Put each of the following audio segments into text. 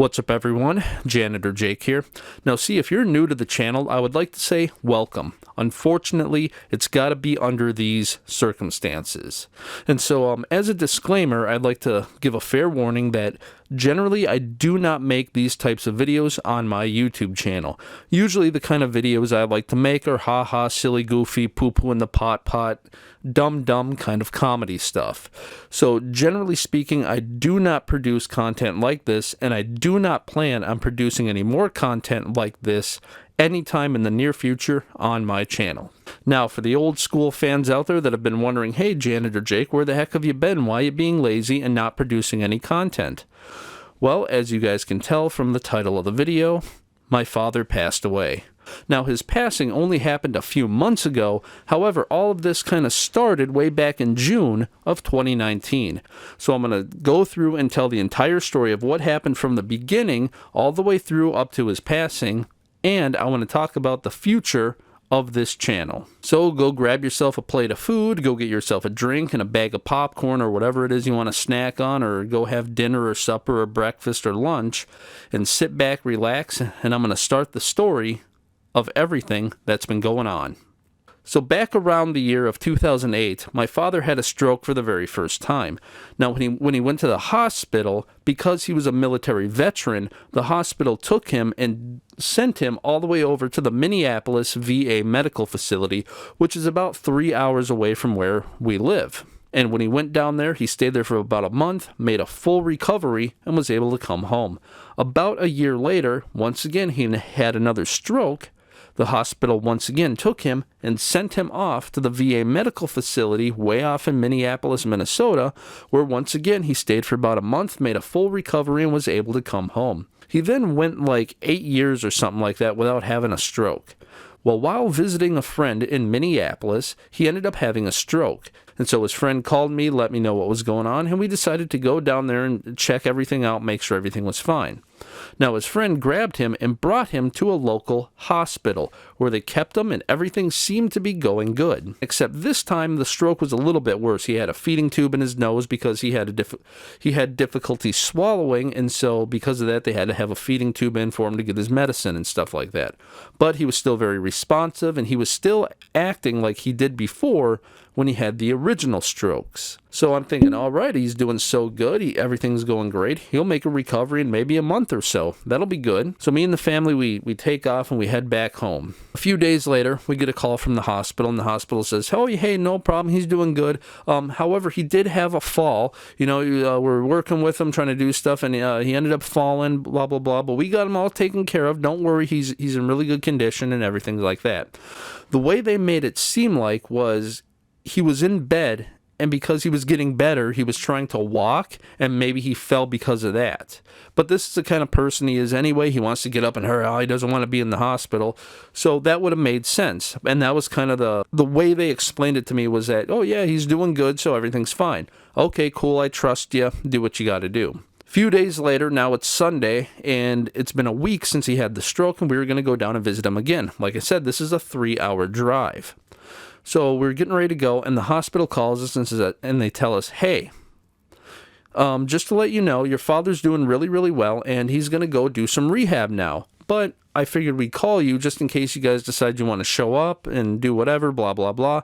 What's up everyone, Janitor Jake here. Now see, if you're new to the channel, I would like to say welcome. Unfortunately, it's got to be under these circumstances. And so as a disclaimer, I'd like to give a fair warning that generally I do not make these types of videos on my YouTube channel. Usually the kind of videos I like to make are haha, silly, goofy, poo-poo in the pot, dumb kind of comedy stuff. So generally speaking, I do not produce content like this, and I do not plan on producing any more content like this anytime in the near future on my channel. Now, for the old school fans out there that have been wondering, hey Janitor Jake, where the heck have you been? Why are you being lazy and not producing any content? Well, as you guys can tell from the title of the video, my father passed away. Now, his passing only happened a few months ago. However, all of this kind of started way back in June of 2019. So I'm going to go through and tell the entire story of what happened from the beginning all the way through up to his passing. And I want to talk about the future of this channel. So go grab yourself a plate of food, go get yourself a drink and a bag of popcorn or whatever it is you want to snack on, or go have dinner or supper or breakfast or lunch, and sit back, relax, and I'm going to start the story of everything that's been going on. So back around the year of 2008, my father had a stroke for the very first time. Now, when he went to the hospital, because he was a military veteran, the hospital took him and sent him all the way over to the Minneapolis VA medical facility, which is about 3 hours away from where we live. And when he went down there, he stayed there for about a month, made a full recovery, and was able to come home. About a year later, once again, he had another stroke. The hospital once again took him and sent him off to the VA medical facility way off in Minneapolis, Minnesota, where once again he stayed for about a month, made a full recovery, and was able to come home. He then went like 8 years or something like that without having a stroke. Well, while visiting a friend in Minneapolis, he ended up having a stroke. And so his friend called me, let me know what was going on, and we decided to go down there and check everything out, make sure everything was fine. Now, his friend grabbed him and brought him to a local hospital where they kept him and everything seemed to be going good. Except this time, the stroke was a little bit worse. He had a feeding tube in his nose because he had difficulty swallowing, and so because of that, they had to have a feeding tube in for him to get his medicine and stuff like that. But he was still very responsive, and he was still acting like he did before when he had the original strokes. So I'm thinking, all right, he's doing so good. Everything's going great. He'll make a recovery in maybe a month or so. That'll be good. So me and the family, we take off and we head back home. A few days later, we get a call from the hospital, and the hospital says, oh, hey, no problem. He's doing good. However, he did have a fall. You know, we're working with him, trying to do stuff, and he ended up falling, blah, blah, blah. But we got him all taken care of. Don't worry. He's in really good condition and everything like that. The way they made it seem like was he was in bed, and because he was getting better, he was trying to walk, and maybe he fell because of that. But this is the kind of person he is anyway. He wants to get up and hurry. He doesn't want to be in the hospital. So that would have made sense. And that was kind of the way they explained it to me, was that, oh yeah, he's doing good, so everything's fine. Okay, cool, I trust you. Do what you got to do. A few days later, now it's Sunday, and it's been a week since he had the stroke, and we were going to go down and visit him again. Like I said, this is a 3-hour drive. So we're getting ready to go, and the hospital calls us and they tell us, hey, just to let you know, your father's doing really, really well, and he's going to go do some rehab now. But I figured we'd call you just in case you guys decide you want to show up and do whatever, blah, blah, blah.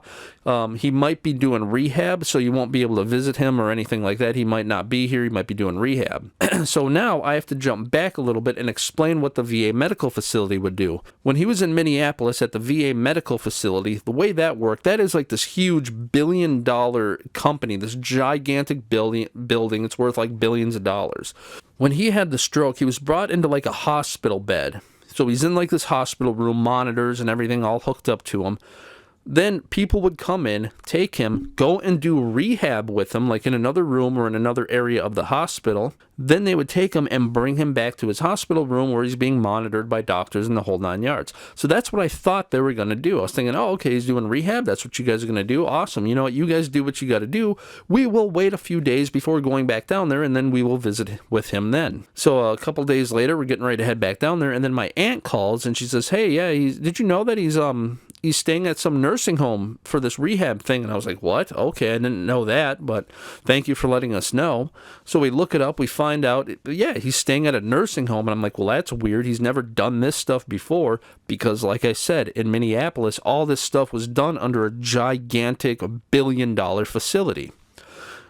He might be doing rehab, so you won't be able to visit him or anything like that. He might not be here. He might be doing rehab. So now I have to jump back a little bit and explain what the VA medical facility would do. When he was in Minneapolis at the VA medical facility, the way that worked, that is like this huge billion-dollar company, this gigantic building. It's worth like billions of dollars. When he had the stroke, he was brought into like a hospital bed. So he's in like this hospital room, monitors and everything all hooked up to him. Then people would come in, take him, go and do rehab with him, like in another room or in another area of the hospital. Then they would take him and bring him back to his hospital room where he's being monitored by doctors and the whole 9 yards. So that's what I thought they were going to do. I was thinking, oh, okay, he's doing rehab. That's what you guys are going to do. Awesome. You know what? You guys do what you got to do. We will wait a few days before going back down there, and then we will visit with him then. So a couple days later, we're getting ready to head back down there, and then my aunt calls, and she says, hey, yeah, did you know that he's he's staying at some nursing home for this rehab thing. And I was like, what? Okay, I didn't know that, but thank you for letting us know. So we look it up, we find out, yeah, he's staying at a nursing home. And I'm like, well, that's weird. He's never done this stuff before because, like I said, in Minneapolis, all this stuff was done under a gigantic billion-dollar facility.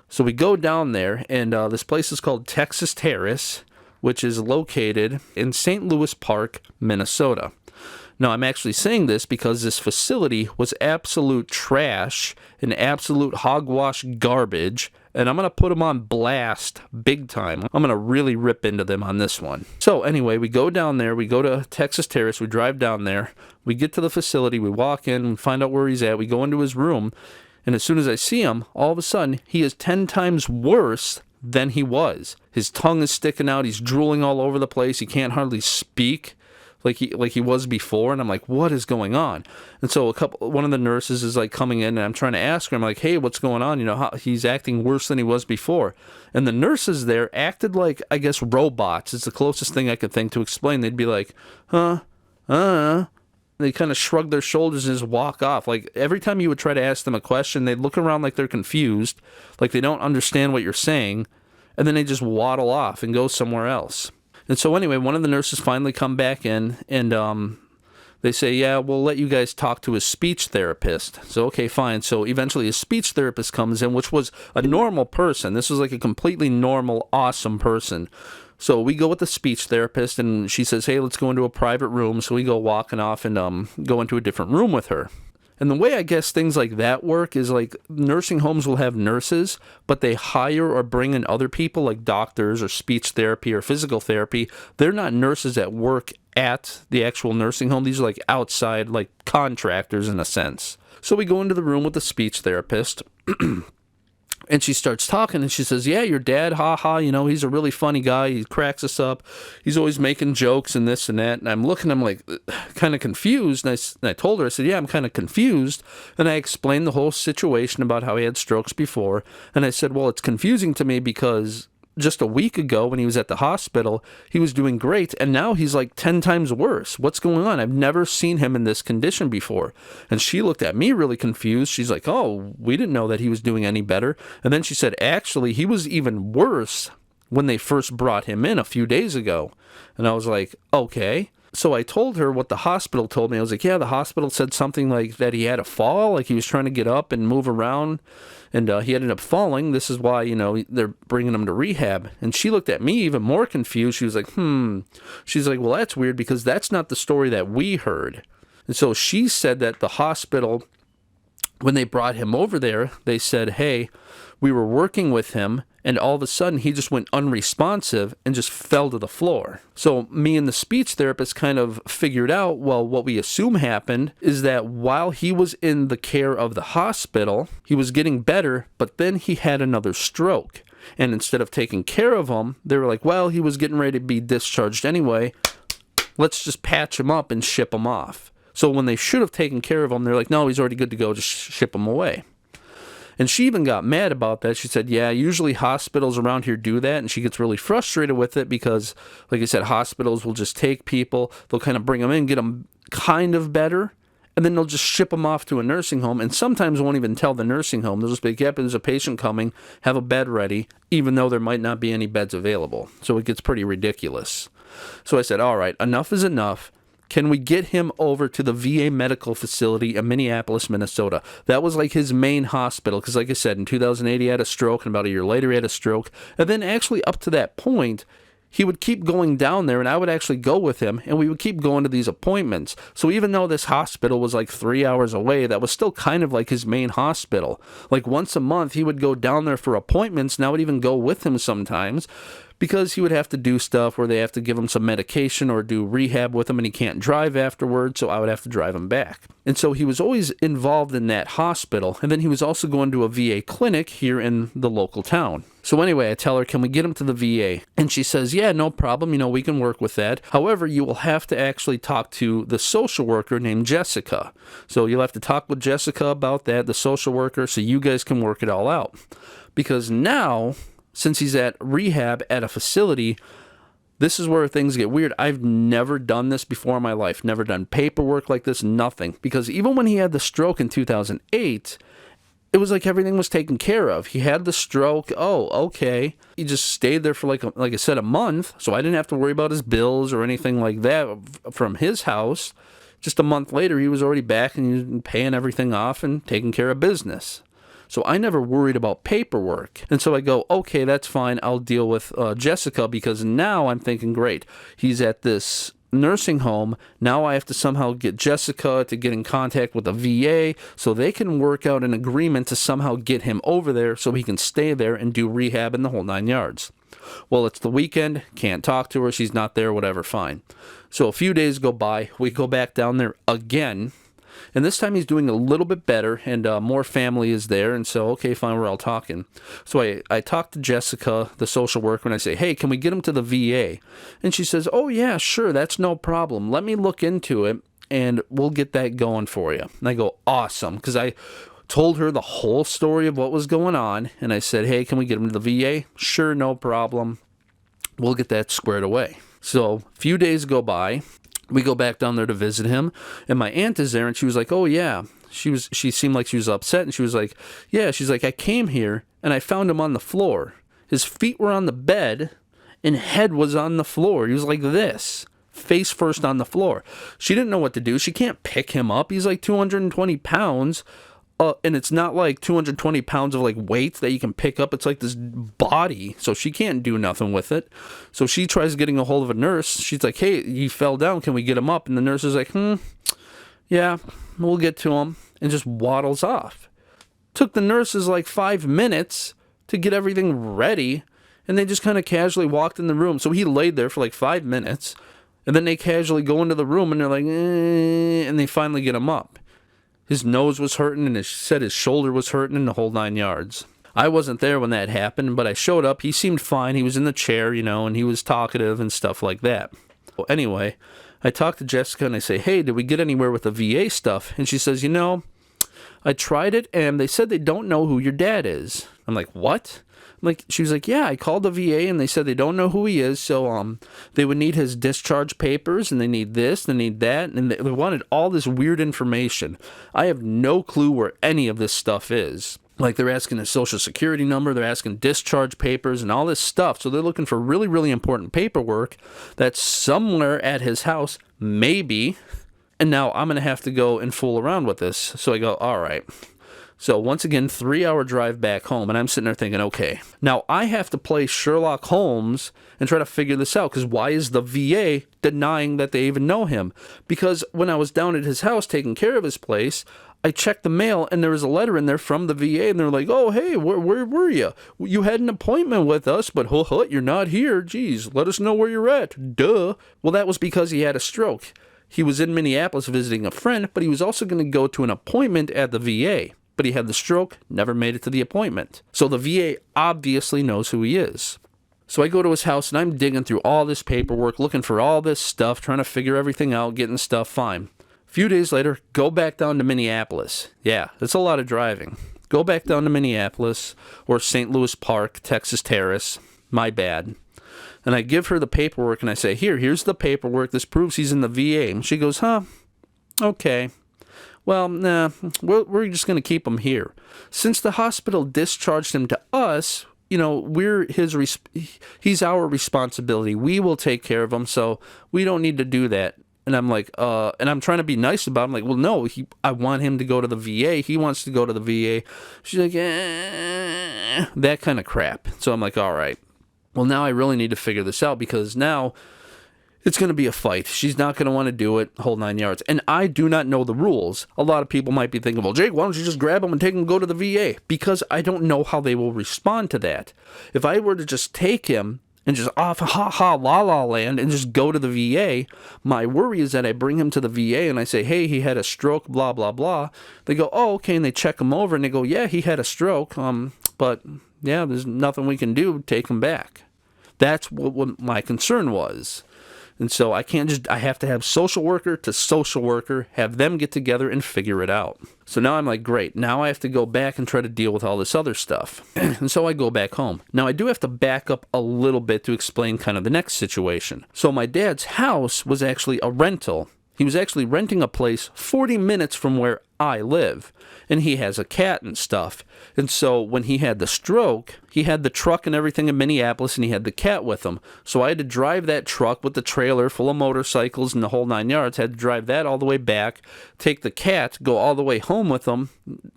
So we go down there, and this place is called Texas Terrace, which is located in St. Louis Park, Minnesota. Now, I'm actually saying this because this facility was absolute trash and absolute hogwash garbage, and I'm going to put them on blast big time. I'm going to really rip into them on this one. So anyway, we go down there, we go to Texas Terrace, we drive down there, we get to the facility, we walk in, we find out where he's at, we go into his room, and as soon as I see him, all of a sudden, he is 10 times worse than he was. His tongue is sticking out. He's drooling all over the place. He can't hardly speak like he was before. And I'm like, what is going on? And so one of the nurses is like coming in, and I'm trying to ask her. I'm like, hey, what's going on? You know, he's acting worse than he was before. And the nurses there acted like, I guess, robots. It's the closest thing I could think to explain. They'd be like, They kind of shrug their shoulders and just walk off. Like, every time you would try to ask them a question, they'd look around like they're confused, like they don't understand what you're saying, and then they just waddle off and go somewhere else. And so anyway, one of the nurses finally come back in, and they say, yeah, we'll let you guys talk to his speech therapist. So, okay, fine. So eventually his speech therapist comes in, which was a normal person. This was like a completely normal, awesome person. So we go with the speech therapist, and she says, hey, let's go into a private room. So we go walking off and go into a different room with her. And the way I guess things like that work is like nursing homes will have nurses, but they hire or bring in other people like doctors or speech therapy or physical therapy. They're not nurses that work at the actual nursing home. These are like outside, like contractors in a sense. So we go into the room with the speech therapist. And she starts talking, and she says, yeah, your dad, you know, he's a really funny guy. He cracks us up. He's always making jokes and this and that. And I'm looking, I'm like, kind of confused. And I told her, I said, yeah, I'm kind of confused. And I explained the whole situation about how he had strokes before. And I said, well, it's confusing to me because just a week ago when he was at the hospital, he was doing great, and now he's like 10 times worse. What's going on? I've never seen him in this condition before. And she looked at me really confused. She's like, oh, we didn't know that he was doing any better. And then she said, actually, he was even worse when they first brought him in a few days ago. And I was like, okay. So I told her what the hospital told me. I was like, yeah, the hospital said something like that he had a fall, like he was trying to get up and move around, and he ended up falling. This is why, you know, they're bringing him to rehab. And she looked at me even more confused. She was like, She's like, well, that's weird because that's not the story that we heard. And so she said that the hospital, when they brought him over there, they said, hey, we were working with him, and all of a sudden he just went unresponsive and just fell to the floor. So me and the speech therapist kind of figured out, well, what we assume happened is that while he was in the care of the hospital, he was getting better, but then he had another stroke. And instead of taking care of him, they were like, well, he was getting ready to be discharged anyway. Let's just patch him up and ship him off. So when they should have taken care of him, they're like, no, he's already good to go, just ship him away. And she even got mad about that. She said, yeah, usually hospitals around here do that. And she gets really frustrated with it because, like I said, hospitals will just take people, they'll kind of bring them in, get them kind of better, and then they'll just ship them off to a nursing home. And sometimes won't even tell the nursing home. They'll just be like, yep, there's a patient coming, have a bed ready, even though there might not be any beds available. So it gets pretty ridiculous. So I said, all right, enough is enough. Can we get him over to the VA medical facility in Minneapolis, Minnesota? That was like his main hospital, because like I said, in 2008 he had a stroke, and about a year later he had a stroke. And then actually up to that point, he would keep going down there, and I would actually go with him, and we would keep going to these appointments. So even though this hospital was like 3 hours away, that was still kind of like his main hospital. Like once a month, he would go down there for appointments, and I would even go with him sometimes, because he would have to do stuff where they have to give him some medication or do rehab with him, and he can't drive afterwards, so I would have to drive him back. And so he was always involved in that hospital, and then he was also going to a VA clinic here in the local town. So anyway, I tell her, can we get him to the VA? And she says, yeah, no problem, we can work with that. However, you will have to actually talk to the social worker named Jessica. So you'll have to talk with Jessica about that, the social worker, so you guys can work it all out. Because now, since he's at rehab at a facility, This is where things get weird. I've never done this before in my life. Never done paperwork like this, nothing. Because even when he had the stroke in 2008, it was like everything was taken care of. He had the stroke. Oh, okay. He just stayed there for like I said, a month. So I didn't have to worry about his bills or anything like that from his house. Just a month later, he was already back and he was paying everything off and taking care of business. So I never worried about paperwork. And so I go, okay, that's fine. I'll deal with Jessica, because now I'm thinking, great, he's at this nursing home. Now I have to somehow get Jessica to get in contact with the VA so they can work out an agreement to somehow get him over there so he can stay there and do rehab in the whole 9 yards. Well, it's the weekend, can't talk to her, she's not there, whatever, fine. So a few days go by, we go back down there again, and this time he's doing a little bit better, and more family is there, and so, okay, fine, we're all talking. So I talk to Jessica, the social worker, and I say, hey, can we get him to the VA? And she says, oh, yeah, sure, that's no problem. Let me look into it, and we'll get that going for you. And I go, awesome, because I told her the whole story of what was going on, and I said, hey, can we get him to the VA? Sure, no problem. We'll get that squared away. So a few days go by. We go back down there to visit him, and my aunt is there, and she was like, oh, yeah. She seemed like she was upset, and she was like, yeah, she's like, I came here, and I found him on the floor. His feet were on the bed, and head was on the floor. He was like this, face first on the floor. She didn't know what to do. She can't pick him up. He's like 220 pounds. And it's not like 220 pounds of like weight that you can pick up. It's like this body. So she can't do nothing with it. So she tries getting a hold of a nurse. She's like, hey, he fell down. Can we get him up? And the nurse is like, yeah, we'll get to him. And just waddles off. Took the nurses like 5 minutes to get everything ready. And they just kind of casually walked in the room. So he laid there for like 5 minutes. And then they casually go into the room and they're like, and they finally get him up. His nose was hurting, and his shoulder was hurting, and the whole 9 yards. I wasn't there when that happened, but I showed up. He seemed fine. He was in the chair, and he was talkative and stuff like that. Well, anyway, I talked to Jessica, and I say, hey, did we get anywhere with the VA stuff? And she says, I tried it, and they said they don't know who your dad is. I'm like, what? She was like, yeah, I called the VA, and they said they don't know who he is, so they would need his discharge papers, and they need this, they need that, and they wanted all this weird information. I have no clue where any of this stuff is. Like, they're asking his social security number, they're asking discharge papers, and all this stuff, so they're looking for really, really important paperwork that's somewhere at his house, maybe, and now I'm going to have to go and fool around with this. So I go, all right. So once again, 3-hour drive back home, and I'm sitting there thinking, okay, now I have to play Sherlock Holmes and try to figure this out, because why is the VA denying that they even know him? Because when I was down at his house taking care of his place, I checked the mail, and there was a letter in there from the VA, and they're like, oh, hey, where were you? You had an appointment with us, but you're not here. Geez, let us know where you're at. Duh. Well, that was because he had a stroke. He was in Minneapolis visiting a friend, but he was also going to go to an appointment at the VA. But he had the stroke, never made it to the appointment. So the VA obviously knows who he is. So I go to his house, and I'm digging through all this paperwork, looking for all this stuff, trying to figure everything out, getting stuff fine. A few days later, go back down to Minneapolis. Yeah, that's a lot of driving. Go back down to Minneapolis, or St. Louis Park, Texas Terrace. My bad. And I give her the paperwork, and I say, here's the paperwork. This proves he's in the VA. And she goes, okay. Well, nah, we're just going to keep him here. Since the hospital discharged him to us, he's our responsibility. We will take care of him, so we don't need to do that. And I'm like, and I'm trying to be nice about it. I'm like, well, no, I want him to go to the VA. He wants to go to the VA. She's like, that kind of crap. So I'm like, all right. Well, now I really need to figure this out, because now it's going to be a fight. She's not going to want to do it, whole 9 yards. And I do not know the rules. A lot of people might be thinking, well, Jake, why don't you just grab him and take him and go to the VA? Because I don't know how they will respond to that. If I were to just take him and just off la land and just go to the VA, my worry is that I bring him to the VA and I say, hey, he had a stroke, blah, blah, blah. They go, oh, okay, and they check him over and they go, yeah, he had a stroke, but yeah, there's nothing we can do, take him back. That's what my concern was. And so I have to have social worker to social worker, have them get together and figure it out. So now I'm like, great, now I have to go back and try to deal with all this other stuff. And so I go back home. Now I do have to back up a little bit to explain kind of the next situation. So my dad's house was actually a rental. He was actually renting a place 40 minutes from where I live. And he has a cat and stuff. And so when he had the stroke, he had the truck and everything in Minneapolis, and he had the cat with him. So I had to drive that truck with the trailer full of motorcycles and the whole 9 yards. Had to drive that all the way back, take the cat, go all the way home with him,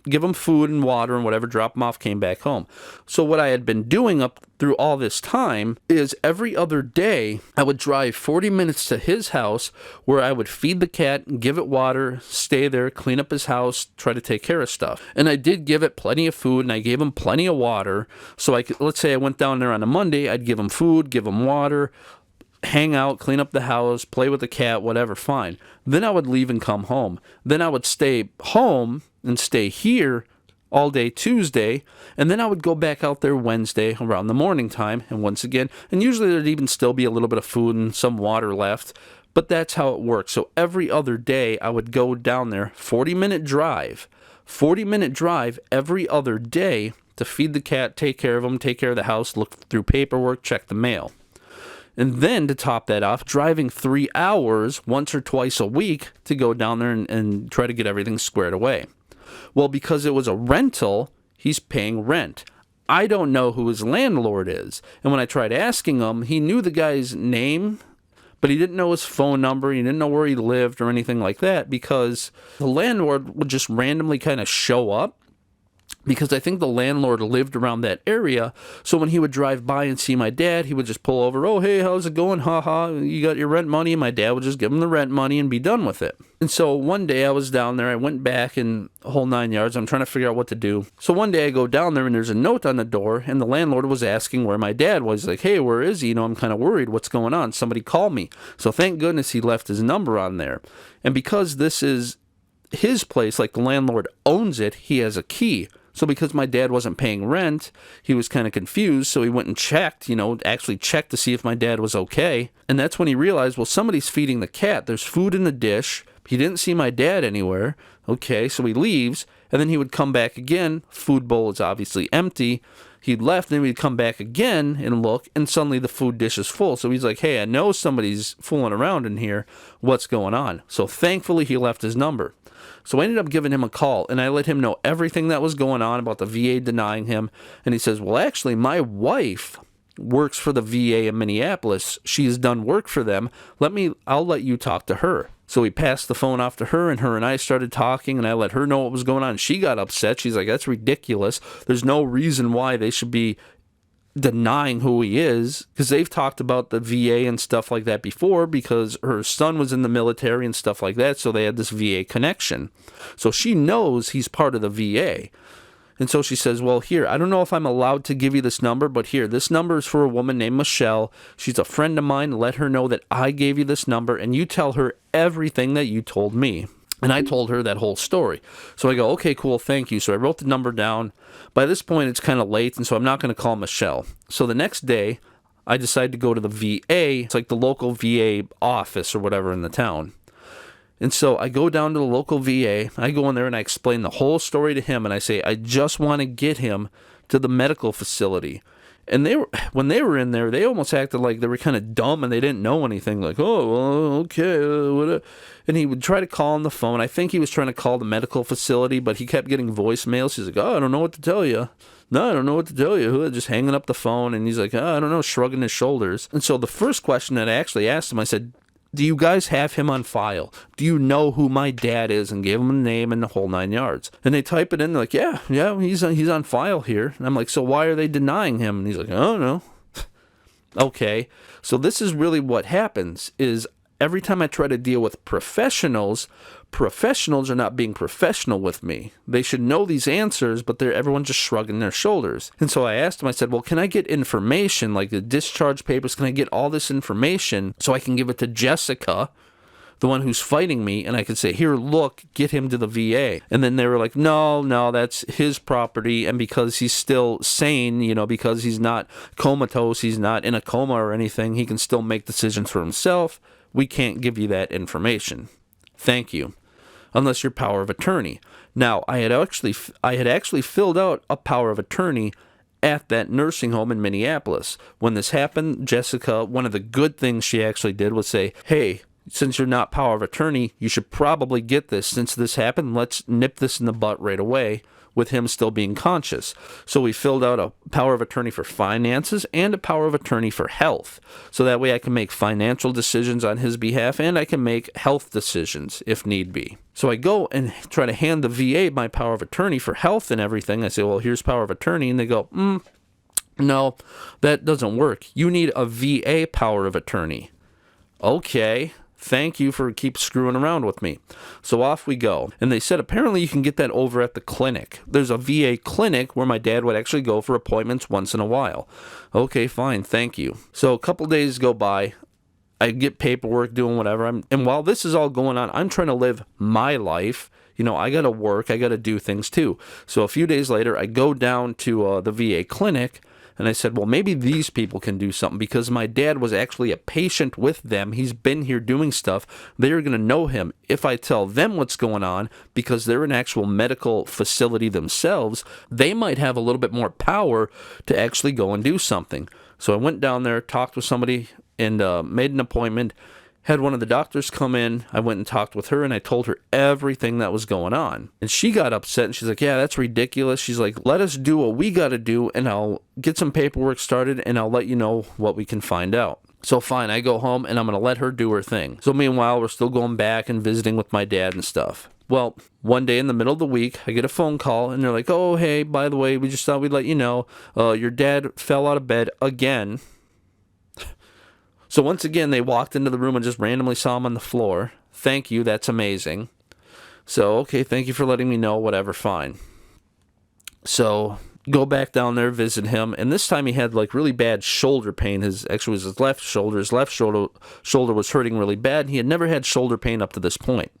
give him food and water and whatever, drop him off, came back home. So what I had been doing up through all this time is every other day I would drive 40 minutes to his house where I would feed the cat, give it water, stay there, clean up his house, try to take care of stuff. And I did give it plenty of food, and I gave him plenty of water. So I could, let's say I went down there on a Monday, I'd give him food, give him water, hang out, clean up the house, play with the cat, whatever, fine. Then I would leave and come home. Then I would stay home and stay here all day Tuesday, and then I would go back out there Wednesday around the morning time, and once again, and usually there'd even still be a little bit of food and some water left, but that's how it works. So every other day I would go down there, 40-minute drive every other day to feed the cat, take care of him, take care of the house, look through paperwork, check the mail. And then to top that off, driving 3 hours once or twice a week to go down there and try to get everything squared away. Well, because it was a rental, he's paying rent. I don't know who his landlord is. And when I tried asking him, he knew the guy's name, but he didn't know his phone number. He didn't know where he lived or anything like that, because the landlord would just randomly kind of show up. Because I think the landlord lived around that area, so when he would drive by and see my dad, he would just pull over, oh, hey, how's it going? Ha, you got your rent money? And my dad would just give him the rent money and be done with it. And so one day I was down there, I went back in the whole 9 yards, I'm trying to figure out what to do. So one day I go down there and there's a note on the door, and the landlord was asking where my dad was. He's like, hey, where is he? You know, I'm kind of worried, what's going on? Somebody call me. So thank goodness he left his number on there. And because this is his place, like the landlord owns it, he has a key. So because my dad wasn't paying rent, he was kind of confused, so he went and checked, actually checked to see if my dad was okay. And that's when he realized, well, somebody's feeding the cat. There's food in the dish. He didn't see my dad anywhere. Okay, so he leaves, and then he would come back again. Food bowl is obviously empty. He left, then we'd come back again and look, and suddenly the food dish is full. So he's like, hey, I know somebody's fooling around in here. What's going on? So thankfully, he left his number. So I ended up giving him a call, and I let him know everything that was going on about the VA denying him. And he says, well, actually, my wife works for the VA in Minneapolis. She's done work for them. I'll let you talk to her. So he passed the phone off to her, and I started talking, and I let her know what was going on. She got upset. She's like, that's ridiculous. There's no reason why they should be denying who he is, because they've talked about the VA and stuff like that before, because her son was in the military and stuff like that, so they had this VA connection. So she knows he's part of the VA. And so she says, well, here, I don't know if I'm allowed to give you this number, but here, this number is for a woman named Michelle. She's a friend of mine. Let her know that I gave you this number, and you tell her everything that you told me. And I told her that whole story. So I go, okay, cool, thank you. So I wrote the number down. By this point, it's kind of late, and so I'm not going to call Michelle. So the next day, I decided to go to the VA. It's like the local VA office or whatever in the town. And so I go down to the local VA. I go in there, and I explain the whole story to him. And I say, I just want to get him to the medical facility. And when they were in there, they almost acted like they were kind of dumb and they didn't know anything. Like, oh, well, okay. And he would try to call on the phone. I think he was trying to call the medical facility, but he kept getting voicemails. He's like, oh, I don't know what to tell you. No, I don't know what to tell you. Just hanging up the phone. And he's like, oh, I don't know, shrugging his shoulders. And so the first question that I actually asked him, I said, do you guys have him on file? Do you know who my dad is? And gave him a name and the whole 9 yards. And they type it in, they're like, yeah, he's on file here. And I'm like, so why are they denying him? And he's like, oh, no. Okay, so this is really what happens is every time I try to deal with professionals are not being professional with me. They should know these answers, but everyone's just shrugging their shoulders. And so I asked him, I said, well, can I get information, like the discharge papers? Can I get all this information so I can give it to Jessica, the one who's fighting me, and I could say, here, look, get him to the VA. And then they were like, no, that's his property, and because he's still sane, because he's not comatose, he's not in a coma or anything, he can still make decisions for himself. we can't give you that information. Thank you. Unless your power of attorney. Now, I had actually filled out a power of attorney at that nursing home in Minneapolis. When this happened, Jessica, one of the good things she actually did was say, hey, since you're not power of attorney, you should probably get this. Since this happened, let's nip this in the butt right away with him still being conscious. So we filled out a power of attorney for finances and a power of attorney for health. So that way I can make financial decisions on his behalf and I can make health decisions if need be. So I go and try to hand the VA my power of attorney for health and everything. I say, well, here's power of attorney. And they go, no, that doesn't work. You need a VA power of attorney. Okay. Thank you for keep screwing around with me. So off we go. And they said apparently you can get that over at the clinic. There's a VA clinic where my dad would actually go for appointments once in a while. Okay, fine. Thank you. So a couple days go by. I get paperwork, doing whatever. And while this is all going on, I'm trying to live my life. You know, I got to work. I got to do things too. So a few days later, I go down to the VA clinic. And I said, well, maybe these people can do something because my dad was actually a patient with them. He's been here doing stuff. They're going to know him. If I tell them what's going on, because they're an actual medical facility themselves, they might have a little bit more power to actually go and do something. So I went down there, talked with somebody, and made an appointment. Had one of the doctors come in. I went and talked with her, and I told her everything that was going on. And she got upset, and she's like, yeah, that's ridiculous. She's like, let us do what we got to do, and I'll get some paperwork started, and I'll let you know what we can find out. So fine, I go home, and I'm going to let her do her thing. So meanwhile, we're still going back and visiting with my dad and stuff. Well, one day in the middle of the week, I get a phone call, and they're like, oh, hey, by the way, we just thought we'd let you know, your dad fell out of bed again. So once again, they walked into the room and just randomly saw him on the floor. Thank you, that's amazing. So, okay, thank you for letting me know, whatever, fine. So, go back down there, visit him, and this time he had like really bad shoulder pain. His left shoulder. His left shoulder was hurting really bad, and he had never had shoulder pain up to this point.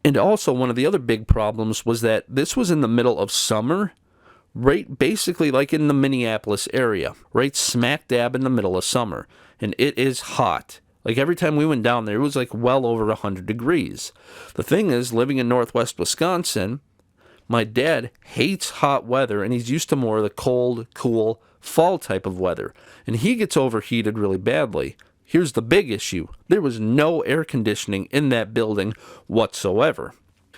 And also, one of the other big problems was that this was in the middle of summer, right basically like in the Minneapolis area, right smack dab in the middle of summer. And it is hot. Like every time we went down there, it was like well over 100 degrees. The thing is, living in northwest Wisconsin, my dad hates hot weather, and he's used to more of the cold, cool, fall type of weather. And he gets overheated really badly. Here's the big issue. There was no air conditioning in that building whatsoever.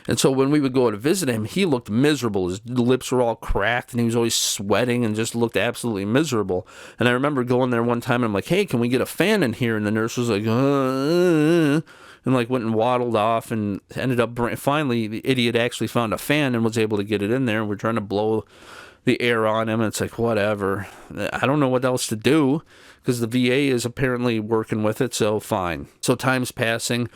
And so when we would go to visit him, he looked miserable. His lips were all cracked, and he was always sweating and just looked absolutely miserable. And I remember going there one time, and I'm like, hey, can we get a fan in here? And the nurse was like, and like went and waddled off and ended up, finally, the idiot actually found a fan and was able to get it in there. And we're trying to blow the air on him, and it's like, whatever. I don't know what else to do because the VA is apparently working with it, so fine. So time's passing.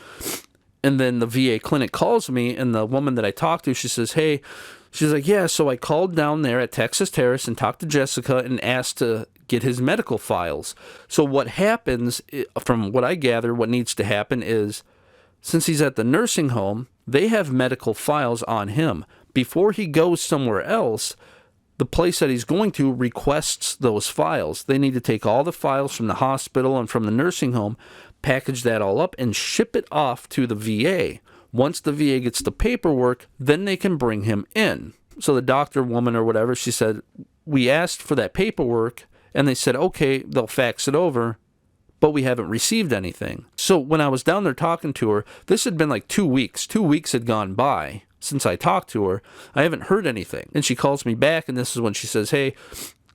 And then the VA clinic calls me, and the woman that I talked to, she says, hey, she's like, yeah, so I called down there at Texas Terrace and talked to Jessica and asked to get his medical files. So what happens, from what I gather, what needs to happen is, since he's at the nursing home, they have medical files on him. Before he goes somewhere else, the place that he's going to requests those files. They need to take all the files from the hospital and from the nursing home, package that all up, and ship it off to the VA. Once the VA gets the paperwork, then they can bring him in. So the doctor woman or whatever, she said, we asked for that paperwork, and they said, okay, they'll fax it over, but we haven't received anything. So when I was down there talking to her, this had been like 2 weeks. 2 weeks had gone by since I talked to her. I haven't heard anything. And she calls me back, and this is when she says, hey,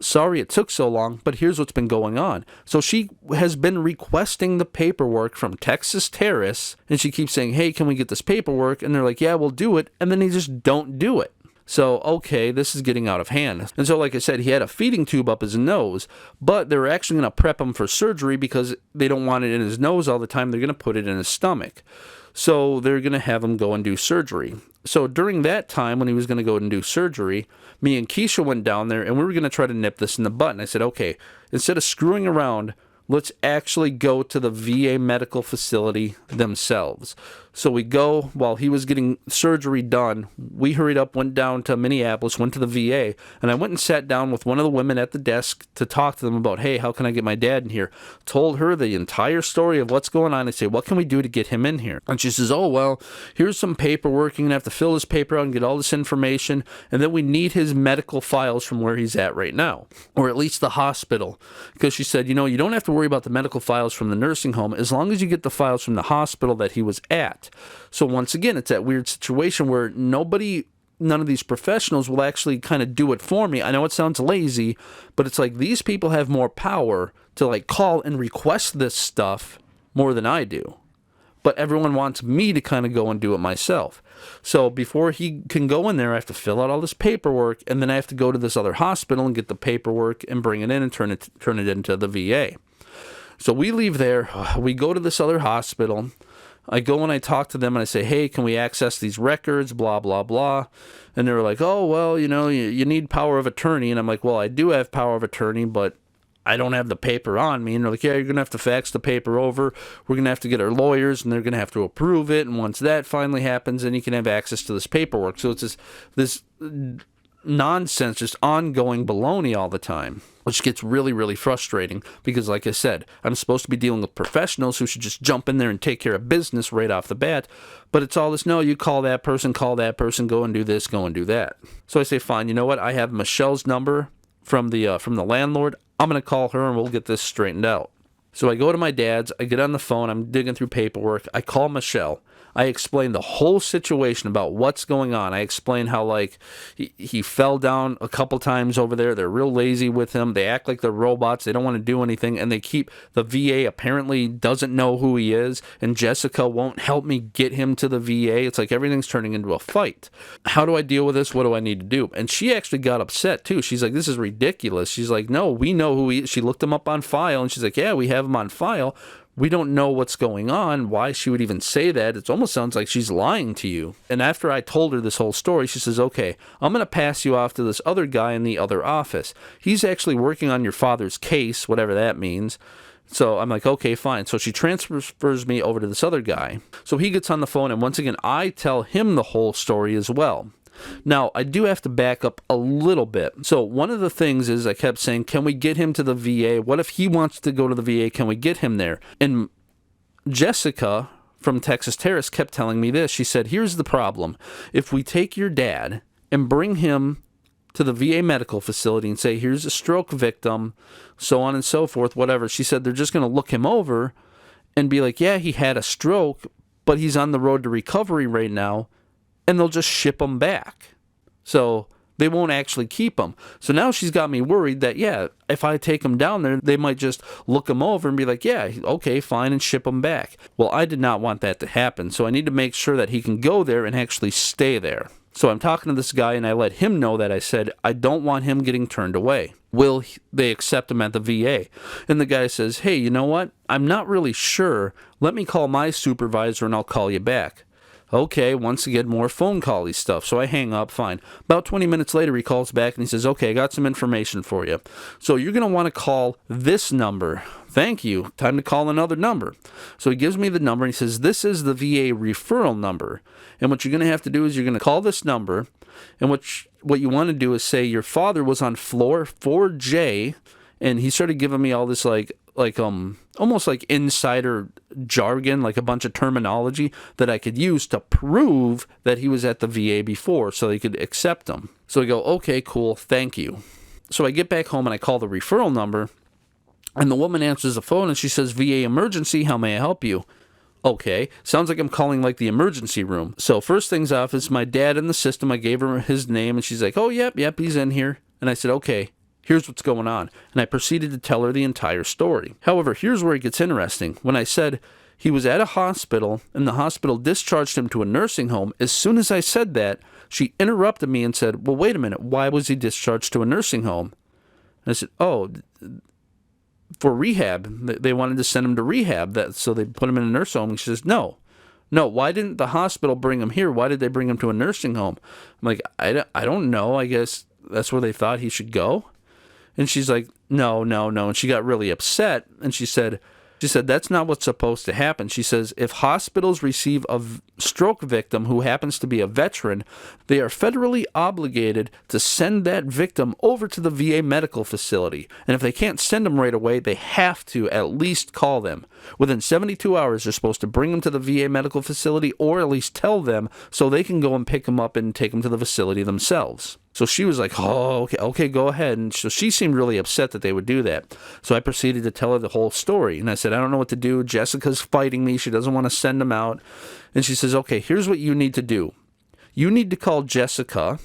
sorry it took so long, but here's what's been going on. So she has been requesting the paperwork from Texas Terrace, and she keeps saying, hey, can we get this paperwork? And they're like, yeah, we'll do it. And then they just don't do it. So, okay, this is getting out of hand. And so, like I said, he had a feeding tube up his nose, but they're actually going to prep him for surgery because they don't want it in his nose all the time. They're going to put it in his stomach. So they're going to have him go and do surgery. So during that time when he was going to go and do surgery, me and Keisha went down there, and we were going to try to nip this in the butt. And I said, okay, instead of screwing around let's actually go to the VA medical facility themselves. So we go, while he was getting surgery done, we hurried up, went down to Minneapolis, went to the VA, and I went and sat down with one of the women at the desk to talk to them about, hey, how can I get my dad in here? Told her the entire story of what's going on. I say, what can we do to get him in here? And she says, oh, well, here's some paperwork. You're going to have to fill this paper out and get all this information, and then we need his medical files from where he's at right now, or at least the hospital. Because she said, you don't have to worry about the medical files from the nursing home as long as you get the files from the hospital that he was at. So once again, it's that weird situation where none of these professionals will actually kind of do it for me. I know it sounds lazy, but it's like these people have more power to like call and request this stuff more than I do. But everyone wants me to kind of go and do it myself. So before he can go in there, I have to fill out all this paperwork, and then I have to go to this other hospital and get the paperwork and bring it in and turn it into the VA. So we leave there. We go to this other hospital. I go and I talk to them and I say, hey, can we access these records, blah, blah, blah. And they're like, oh, well, you need power of attorney. And I'm like, well, I do have power of attorney, but I don't have the paper on me. And they're like, yeah, you're going to have to fax the paper over. We're going to have to get our lawyers, and they're going to have to approve it. And once that finally happens, then you can have access to this paperwork. So it's this nonsense, just ongoing baloney all the time, which gets really, really frustrating because, like I said, I'm supposed to be dealing with professionals who should just jump in there and take care of business right off the bat. But it's all this, no, you call that person, go and do this, go and do that. So I say, fine, you know what? I have Michelle's number from the landlord. I'm going to call her and we'll get this straightened out. So I go to my dad's, I get on the phone, I'm digging through paperwork, I call Michelle. I explain the whole situation about what's going on. I explain how, like, he fell down a couple times over there. They're real lazy with him. They act like they're robots. They don't want to do anything. And the VA apparently doesn't know who he is. And Jessica won't help me get him to the VA. It's like everything's turning into a fight. How do I deal with this? What do I need to do? And she actually got upset, too. She's like, this is ridiculous. She's like, no, we know who he is. She looked him up on file. And she's like, yeah, we have him on file. We don't know what's going on, why she would even say that. It almost sounds like she's lying to you. And after I told her this whole story, she says, okay, I'm going to pass you off to this other guy in the other office. He's actually working on your father's case, whatever that means. So I'm like, okay, fine. So she transfers me over to this other guy. So he gets on the phone, and once again, I tell him the whole story as well. Now, I do have to back up a little bit. So one of the things is I kept saying, can we get him to the VA? What if he wants to go to the VA? Can we get him there? And Jessica from Texas Terrace kept telling me this. She said, here's the problem. If we take your dad and bring him to the VA medical facility and say, here's a stroke victim, so on and so forth, whatever. She said they're just going to look him over and be like, yeah, he had a stroke, but he's on the road to recovery right now. And they'll just ship them back. So they won't actually keep them. So now she's got me worried that, yeah, if I take them down there, they might just look them over and be like, yeah, okay, fine, and ship them back. Well, I did not want that to happen. So I need to make sure that he can go there and actually stay there. So I'm talking to this guy, and I let him know that I said, I don't want him getting turned away. Will they accept him at the VA? And the guy says, hey, you know what? I'm not really sure. Let me call my supervisor, and I'll call you back. Okay, once again, more phone call-y stuff. So I hang up, fine. About 20 minutes later, he calls back and he says, okay, I got some information for you. So you're going to want to call this number. Thank you. Time to call another number. So he gives me the number and he says, this is the VA referral number. And what you're going to have to do is you're going to call this number. And what you want to do is say your father was on floor 4J. And he started giving me all this like almost like insider jargon, like a bunch of terminology that I could use to prove that he was at the VA before so they could accept him. So I go, okay, cool, thank you. So I get back home and I call the referral number, and the woman answers the phone and she says, VA emergency, how may I help you? Okay, sounds like I'm calling like the emergency room. So first things off, it's my dad in the system. I gave her his name and she's like, oh, yep, he's in here. And I said, okay. Here's what's going on. And I proceeded to tell her the entire story. However, here's where it gets interesting. When I said he was at a hospital and the hospital discharged him to a nursing home, as soon as I said that, she interrupted me and said, well, wait a minute, why was he discharged to a nursing home? And I said, oh, for rehab. They wanted to send him to rehab, so they put him in a nursing home. And she says, no, why didn't the hospital bring him here? Why did they bring him to a nursing home? I'm like, I don't know. I guess that's where they thought he should go. And she's like, no, no, no. And she got really upset, and she said, that's not what's supposed to happen. She says, if hospitals receive a stroke victim who happens to be a veteran, they are federally obligated to send that victim over to the VA medical facility. And if they can't send them right away, they have to at least call them. Within 72 hours, they're supposed to bring them to the VA medical facility, or at least tell them so they can go and pick them up and take them to the facility themselves. So she was like, oh, okay, go ahead. And so she seemed really upset that they would do that. So I proceeded to tell her the whole story. And I said, I don't know what to do. Jessica's fighting me. She doesn't want to send them out. And she says, okay, here's what you need to do. You need to call Jessica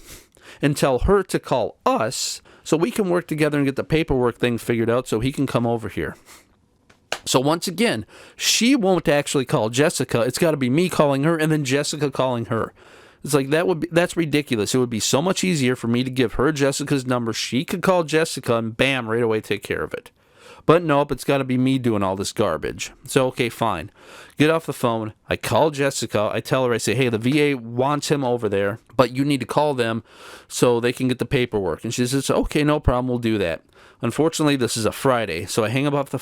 and tell her to call us so we can work together and get the paperwork thing figured out so he can come over here. So once again, she won't actually call Jessica. It's got to be me calling her and then Jessica calling her. It's like, that's ridiculous. It would be so much easier for me to give her Jessica's number. She could call Jessica and bam, right away take care of it. But nope, it's got to be me doing all this garbage. So, okay, fine. Get off the phone. I call Jessica. I tell her, I say, hey, the VA wants him over there, but you need to call them so they can get the paperwork. And she says, okay, no problem. We'll do that. Unfortunately, this is a Friday, so I hang up the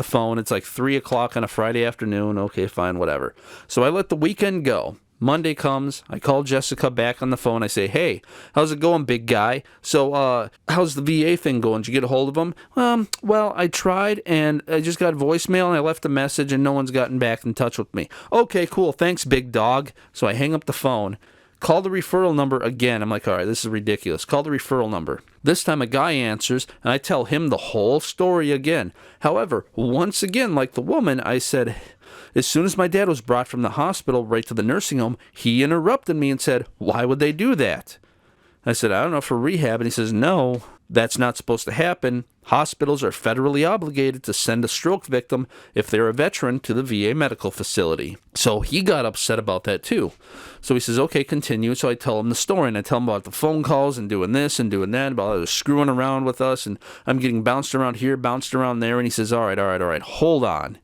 phone. It's like 3 o'clock on a Friday afternoon. Okay, fine, whatever. So I let the weekend go. Monday comes, I call Jessica back on the phone. I say, hey, how's it going, big guy? So, how's the VA thing going? Did you get a hold of them? Well, I tried, and I just got voicemail, and I left a message, and no one's gotten back in touch with me. Okay, cool, thanks, big dog. So I hang up the phone. Call the referral number again. I'm like, all right, this is ridiculous. Call the referral number. This time a guy answers, and I tell him the whole story again. However, once again, like the woman, I said, as soon as my dad was brought from the hospital right to the nursing home, he interrupted me and said, why would they do that? I said, I don't know, for rehab. And he says, no, that's not supposed to happen. Hospitals are federally obligated to send a stroke victim, if they're a veteran, to the VA medical facility. So he got upset about that too. So he says, okay, continue. So I tell him the story, and I tell him about the phone calls and doing this and doing that, about others screwing around with us, and I'm getting bounced around here, bounced around there. And he says, all right, hold on.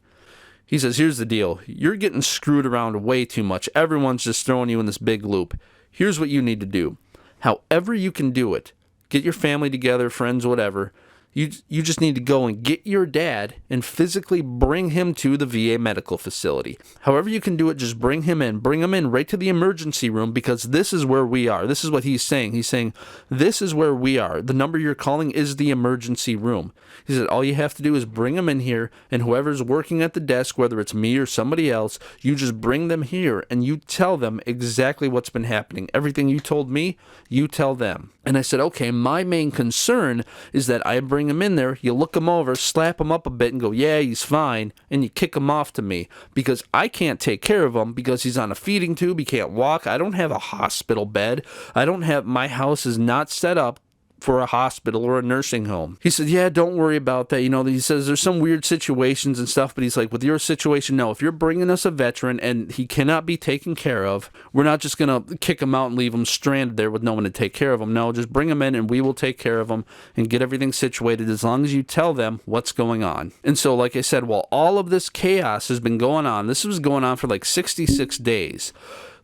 He says, here's the deal. You're getting screwed around way too much. Everyone's just throwing you in this big loop. Here's what you need to do. However you can do it, get your family together, friends, whatever. You just need to go and get your dad and physically bring him to the VA medical facility. However you can do it, just bring him in. Bring him in right to the emergency room, because this is where we are. This is what he's saying. He's saying, this is where we are. The number you're calling is the emergency room. He said, all you have to do is bring him in here, and whoever's working at the desk, whether it's me or somebody else, you just bring them here, and you tell them exactly what's been happening. Everything you told me, you tell them. And I said, okay, my main concern is that I bring him in there, you look him over, slap him up a bit and go, yeah, he's fine, and you kick him off to me, because I can't take care of him because he's on a feeding tube, he can't walk, I don't have a hospital bed, my house is not set up for a hospital or a nursing home. He said, yeah, don't worry about that. He says there's some weird situations and stuff, but he's like, with your situation, no, if you're bringing us a veteran and he cannot be taken care of, we're not just going to kick him out and leave him stranded there with no one to take care of him. No, just bring him in and we will take care of him and get everything situated as long as you tell them what's going on. And so, like I said, while all of this chaos has been going on, this was going on for like 66 days.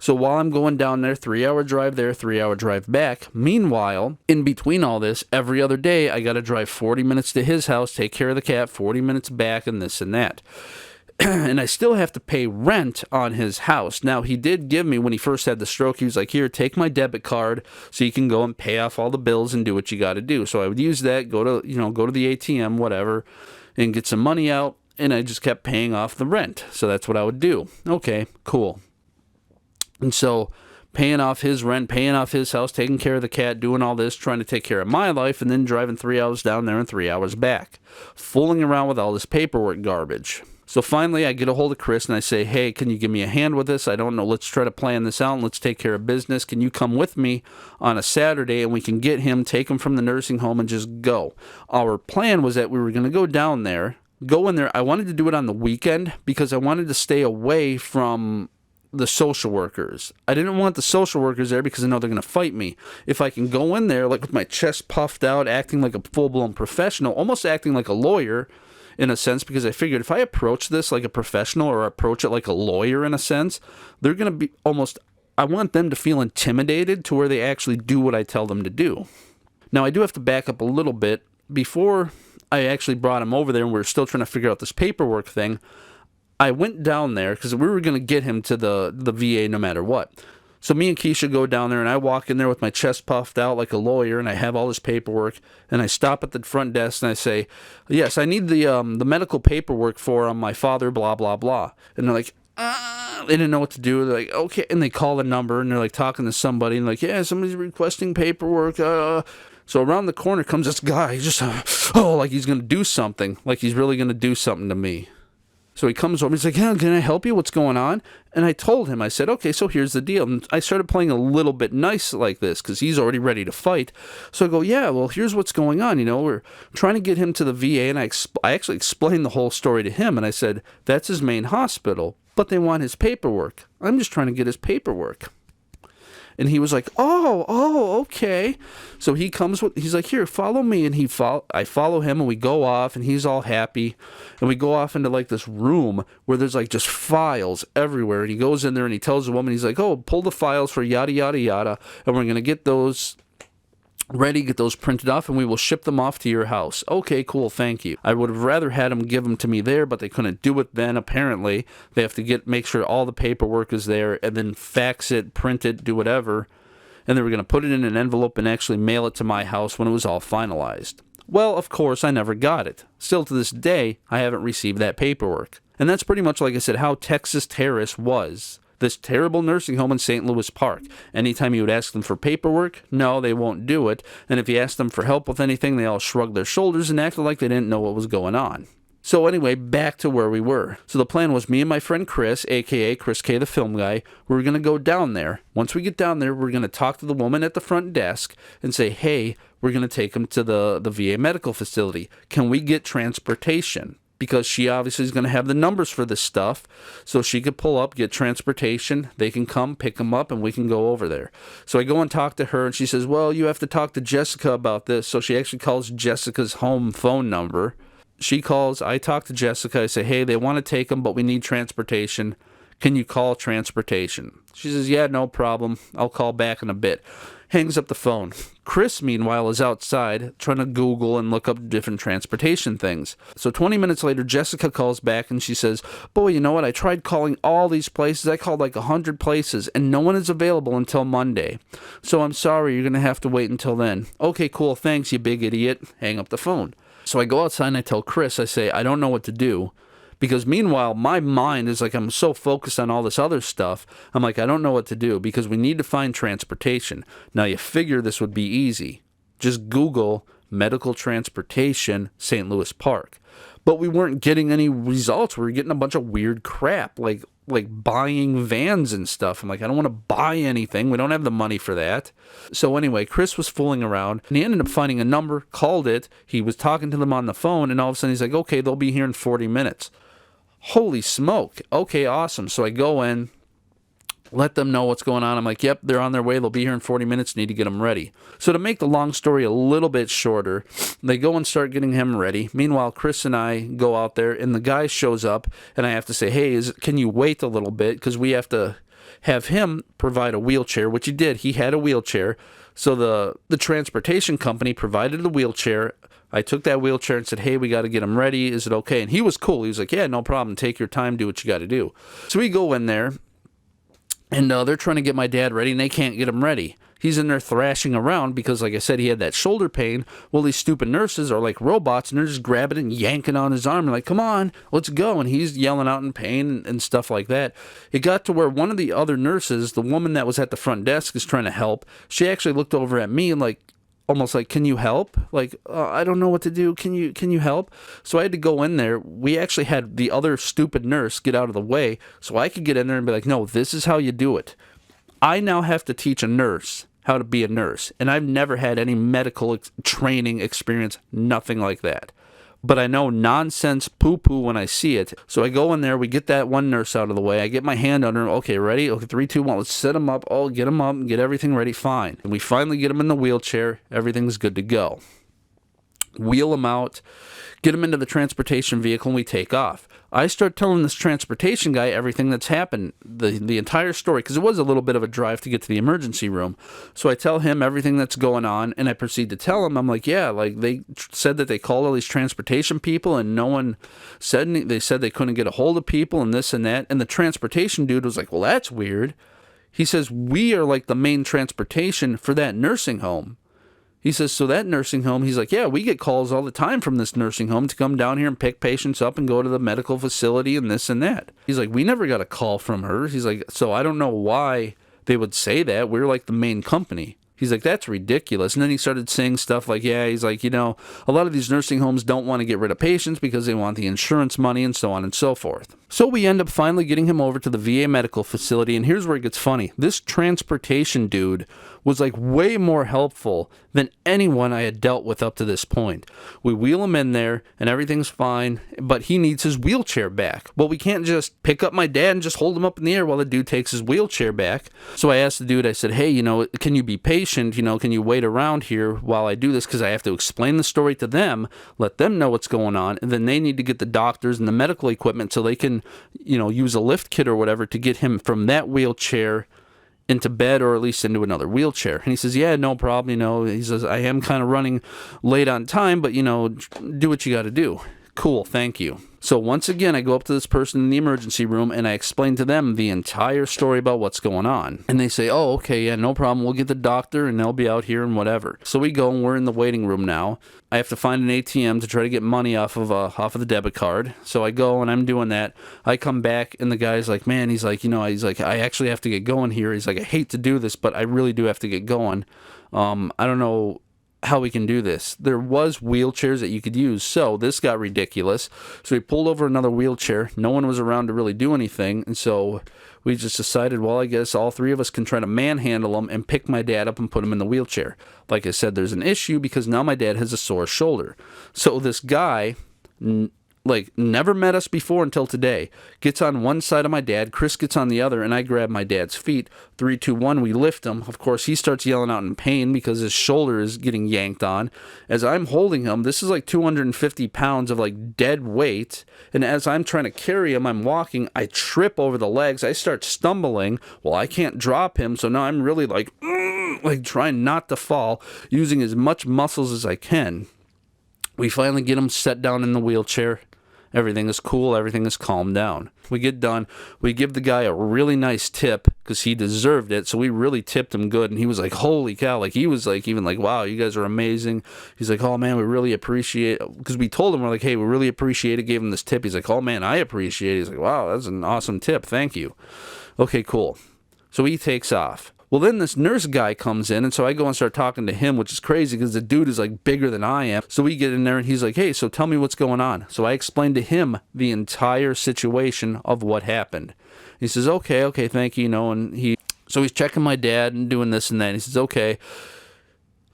So while I'm going down there, 3-hour drive there, 3-hour drive back, meanwhile, in between all this, every other day, I got to drive 40 minutes to his house, take care of the cat, 40 minutes back, and this and that. And I still have to pay rent on his house. Now, he did give me, when he first had the stroke, he was like, here, take my debit card so you can go and pay off all the bills and do what you got to do. So I would use that, go to the ATM, whatever, and get some money out, and I just kept paying off the rent. So that's what I would do. Okay, cool. And so paying off his rent, paying off his house, taking care of the cat, doing all this, trying to take care of my life, and then driving 3 hours down there and 3 hours back, fooling around with all this paperwork garbage. So finally, I get a hold of Chris, and I say, hey, can you give me a hand with this? I don't know. Let's try to plan this out, and let's take care of business. Can you come with me on a Saturday, and we can get him, take him from the nursing home, and just go? Our plan was that we were going to go down there, go in there. I wanted to do it on the weekend because I wanted to stay away from the social workers. I didn't want the social workers there because I know they're going to fight me. If I can go in there like with my chest puffed out, acting like a full-blown professional, almost acting like a lawyer in a sense, because I figured if I approach this like a professional or approach it like a lawyer in a sense, they're going to be I want them to feel intimidated to where they actually do what I tell them to do. Now, I do have to back up a little bit. Before I actually brought him over there and we were still trying to figure out this paperwork thing, I went down there because we were going to get him to the VA no matter what. So me and Keisha go down there, and I walk in there with my chest puffed out like a lawyer, and I have all this paperwork, and I stop at the front desk, and I say, yes, I need the medical paperwork for my father, blah, blah, blah. And they're like, they didn't know what to do. They're like, okay, and they call a number, and they're like talking to somebody, and like, yeah, somebody's requesting paperwork. So around the corner comes this guy, just, like he's going to do something, like he's really going to do something to me. So he comes over, he's like, yeah, can I help you? What's going on? And I told him, I said, okay, so here's the deal. And I started playing a little bit nice like this because he's already ready to fight. So I go, yeah, well, here's what's going on. We're trying to get him to the VA, and I actually explained the whole story to him. And I said, that's his main hospital, but they want his paperwork. I'm just trying to get his paperwork. And he was like, oh, okay. So he comes he's like, here, follow me. And I follow him, and we go off, and he's all happy. And we go off into like this room where there's like just files everywhere. And he goes in there and he tells the woman, he's like, oh, pull the files for yada, yada, yada. And we're going to get those ready, get those printed off, and we will ship them off to your house. Okay, cool, thank you. I would have rather had them give them to me there, but they couldn't do it then, apparently. They have to make sure all the paperwork is there, and then fax it, print it, do whatever. And they were going to put it in an envelope and actually mail it to my house when it was all finalized. Well, of course, I never got it. Still to this day, I haven't received that paperwork. And that's pretty much, like I said, how Texas Terrace was. This terrible nursing home in St. Louis Park. Anytime you would ask them for paperwork, no, they won't do it. And if you ask them for help with anything, they all shrugged their shoulders and acted like they didn't know what was going on. So anyway, back to where we were. So the plan was me and my friend Chris, a.k.a. Chris K, the film guy, we were going to go down there. Once we get down there, we're going to talk to the woman at the front desk and say, hey, we're going to take him to the VA medical facility. Can we get transportation? Because she obviously is going to have the numbers for this stuff, so she could pull up, get transportation, they can come, pick them up, and we can go over there. So I go and talk to her, and she says, well, you have to talk to Jessica about this. So she actually calls Jessica's home phone number. She calls, I talk to Jessica, I say, hey, they want to take them, but we need transportation. Can you call transportation? She says, yeah, no problem. I'll call back in a bit. Hangs up the phone. Chris, meanwhile, is outside trying to Google and look up different transportation things. So 20 minutes later, Jessica calls back and she says, boy, you know what? I tried calling all these places. I called like 100 places and no one is available until Monday. So I'm sorry, you're going to have to wait until then. Okay, cool. Thanks, you big idiot. Hang up the phone. So I go outside and I tell Chris, I say, I don't know what to do. Because meanwhile, my mind is like, I'm so focused on all this other stuff. I'm like, I don't know what to do because we need to find transportation. Now, you figure this would be easy. Just Google medical transportation, St. Louis Park. But we weren't getting any results. We were getting a bunch of weird crap, like buying vans and stuff. I'm like, I don't want to buy anything. We don't have the money for that. So anyway, Chris was fooling around, and he ended up finding a number, called it. He was talking to them on the phone, and all of a sudden he's like, okay, they'll be here in 40 minutes. Holy smoke. Okay, awesome. So I go in, let them know what's going on. I'm like, yep, they're on their way. They'll be here in 40 minutes. Need to get them ready. So to make the long story a little bit shorter, they go and start getting him ready. Meanwhile, Chris and I go out there, and the guy shows up, and I have to say, hey, can you wait a little bit? Because we have to have him provide a wheelchair, which he did. He had a wheelchair. So the transportation company provided the wheelchair. I took that wheelchair and said, hey, we got to get him ready. Is it okay? And he was cool. He was like, yeah, no problem. Take your time. Do what you got to do. So we go in there, and they're trying to get my dad ready, and they can't get him ready. He's in there thrashing around because, like I said, he had that shoulder pain. Well, these stupid nurses are like robots, and they're just grabbing and yanking on his arm. Like, come on, let's go. And he's yelling out in pain and stuff like that. It got to where one of the other nurses, the woman that was at the front desk, is trying to help. She actually looked over at me and almost like, can you help? Like, I don't know what to do. Can you help? So I had to go in there. We actually had the other stupid nurse get out of the way so I could get in there and be like, no, this is how you do it. I now have to teach a nurse how to be a nurse, and I've never had any medical training experience, nothing like that. But I know nonsense poo-poo when I see it. So I go in there, we get that one nurse out of the way, I get my hand under him, okay, ready? Okay, 3, 2, 1, let's set him up, get him up, get everything ready, fine. And we finally get him in the wheelchair, everything's good to go. wheel him out, get him into the transportation vehicle, and we take off. I start telling this transportation guy everything that's happened, the entire story, because it was a little bit of a drive to get to the emergency room. So I tell him everything that's going on, and I proceed to tell him, I'm like, yeah, like they said that they called all these transportation people, and no one said anything. They said they couldn't get a hold of people, and this and that. And the transportation dude was like, well, that's weird. He says, we are like the main transportation for that nursing home. He says, so that nursing home, he's like, yeah, we get calls all the time from this nursing home to come down here and pick patients up and go to the medical facility and this and that. He's like, we never got a call from her. He's like, so I don't know why they would say that. We're like the main company. He's like, that's ridiculous. And then he started saying stuff like, yeah, he's like, you know, a lot of these nursing homes don't want to get rid of patients because they want the insurance money and so on and so forth. So we end up finally getting him over to the VA medical facility. And here's where it gets funny. This transportation dude was like way more helpful than anyone I had dealt with up to this point. We wheel him in there and everything's fine, but he needs his wheelchair back. Well, we can't just pick up my dad and just hold him up in the air while the dude takes his wheelchair back. So I asked the dude, I said, hey, you know, can you be patient? You know, can you wait around here while I do this? Because I have to explain the story to them, let them know what's going on, and then they need to get the doctors and the medical equipment so they can, you know, use a lift kit or whatever to get him from that wheelchair into bed or at least into another wheelchair. And he says, yeah, no problem. You know, he says, I am kind of running late on time, but, you know, do what you got to do. Cool, thank you. So once again, I go up to this person in the emergency room and I explain to them the entire story about what's going on. And they say, oh, okay, yeah, no problem. We'll get the doctor and they'll be out here and whatever. So we go and we're in the waiting room now. I have to find an ATM to try to get money off of the debit card. So I go and I'm doing that. I come back and the guy's like, man, he's like, you know, he's like, I actually have to get going here. He's like, I hate to do this, but I really do have to get going. I don't know how we can do this. There was wheelchairs that you could use, so this got ridiculous. So we pulled over another wheelchair. No one was around to really do anything, and so we just decided, well, I guess all three of us can try to manhandle him and pick my dad up and put him in the wheelchair. Like I said, there's an issue because now my dad has a sore shoulder. So this guy, like, never met us before until today, gets on one side of my dad, Chris gets on the other, and I grab my dad's feet. 3, 2, 1, we lift him. Of course, he starts yelling out in pain because his shoulder is getting yanked on. As I'm holding him, this is like 250 pounds of like dead weight, and as I'm trying to carry him, I'm walking, I trip over the legs, I start stumbling. Well, I can't drop him, so now I'm really like trying not to fall, using as much muscles as I can. We finally get him set down in the wheelchair. Everything is cool. Everything is calmed down. We get done. We give the guy a really nice tip because he deserved it. So we really tipped him good. And he was like, holy cow. Like, he was like, even like, wow, you guys are amazing. He's like, oh, man, we really appreciate it. Because we told him, we're like, hey, we really appreciate it. Gave him this tip. He's like, oh, man, I appreciate it. He's like, wow, that's an awesome tip. Thank you. Okay, cool. So he takes off. Well, then this nurse guy comes in, and so I go and start talking to him, which is crazy because the dude is like bigger than I am. So we get in there, and he's like, hey, so tell me what's going on. So I explained to him the entire situation of what happened. He says, okay, thank you, you know, and so he's checking my dad and doing this and that. And he says, okay,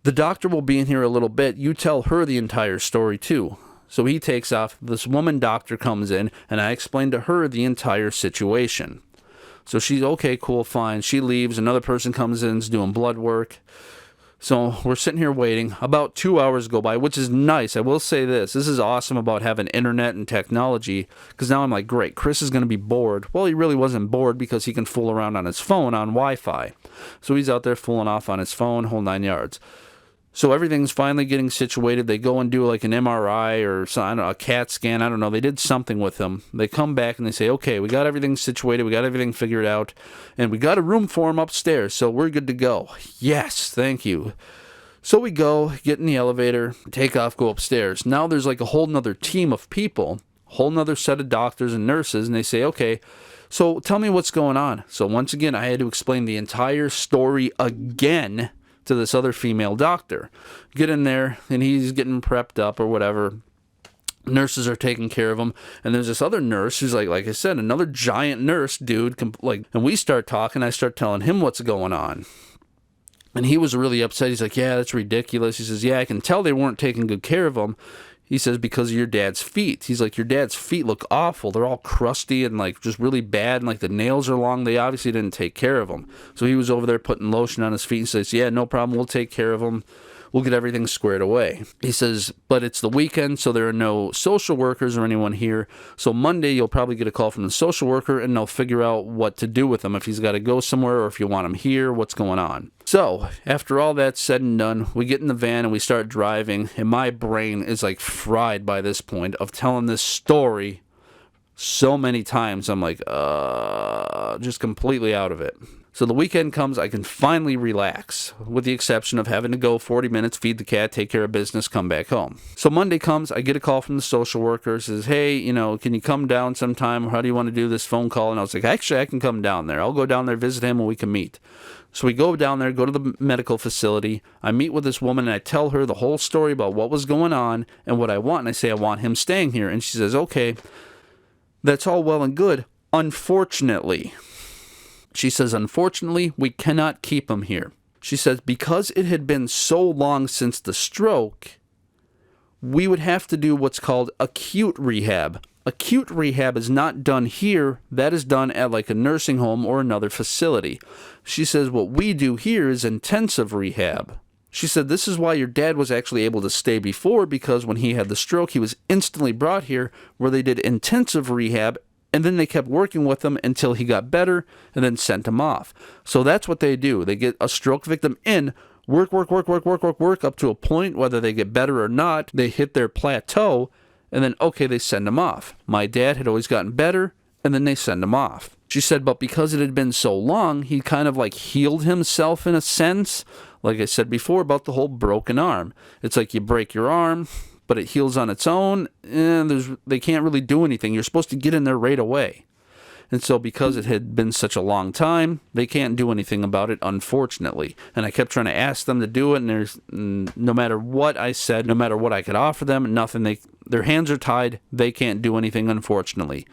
the doctor will be in here a little bit. You tell her the entire story too. So he takes off. This woman doctor comes in, and I explained to her the entire situation. So she's, okay, cool, fine. She leaves. Another person comes in, is doing blood work. So we're sitting here waiting. About 2 hours go by, which is nice. I will say this. This is awesome about having internet and technology, because now I'm like, great, Chris is going to be bored. Well, he really wasn't bored because he can fool around on his phone on Wi-Fi. So he's out there fooling off on his phone, whole 9 yards. So everything's finally getting situated. They go and do like an MRI or some, I don't know, a CAT scan. I don't know. They did something with him. They come back and they say, okay, we got everything situated. We got everything figured out. And we got a room for him upstairs. So we're good to go. Yes, thank you. So we go, get in the elevator, take off, go upstairs. Now there's like a whole nother team of people, a whole nother set of doctors and nurses. And they say, okay, so tell me what's going on. So once again, I had to explain the entire story again to this other female doctor. Get in there, and he's getting prepped up or whatever. Nurses are taking care of him, and there's this other nurse who's like I said, another giant nurse dude, and we start talking. I start telling him what's going on, and he was really upset. He's like, yeah, that's ridiculous. He says, yeah, I can tell they weren't taking good care of him. He says, because of your dad's feet. He's like, your dad's feet look awful. They're all crusty and like just really bad, and like the nails are long. They obviously didn't take care of them. So he was over there putting lotion on his feet and says, yeah, no problem, we'll take care of them. we'll get everything squared away. He says, but it's the weekend, so there are no social workers or anyone here. So Monday, you'll probably get a call from the social worker, and they'll figure out what to do with him, if he's got to go somewhere or if you want him here, what's going on. So after all that's said and done, we get in the van and we start driving, and my brain is like fried by this point of telling this story so many times. I'm like, just completely out of it. So the weekend comes, I can finally relax, with the exception of having to go 40 minutes, feed the cat, take care of business, come back home. So Monday comes, I get a call from the social worker, says, hey, can you come down sometime? How do you want to do this phone call? And I was like, actually, I can come down there. I'll go down there, visit him, and we can meet. So we go down there, go to the medical facility. I meet with this woman, and I tell her the whole story about what was going on and what I want. And I say, I want him staying here. And she says, okay, that's all well and good. Unfortunately, she says, unfortunately, we cannot keep him here. She says, because it had been so long since the stroke, we would have to do what's called acute rehab. Acute rehab is not done here. That is done at like a nursing home or another facility. She says, what we do here is intensive rehab. She said, this is why your dad was actually able to stay before, because when he had the stroke, he was instantly brought here where they did intensive rehab, and then they kept working with him until he got better and then sent him off. So that's what they do. They get a stroke victim in, work up to a point, whether they get better or not. They hit their plateau, and then, okay, they send him off. My dad had always gotten better, and then they send him off. She said, but because it had been so long, he kind of like healed himself in a sense. Like I said before about the whole broken arm. It's like you break your arm, but it heals on its own, and they can't really do anything. You're supposed to get in there right away. And so because it had been such a long time, they can't do anything about it, unfortunately. And I kept trying to ask them to do it, and no matter what I said, no matter what I could offer them, nothing. Their hands are tied. They can't do anything, unfortunately.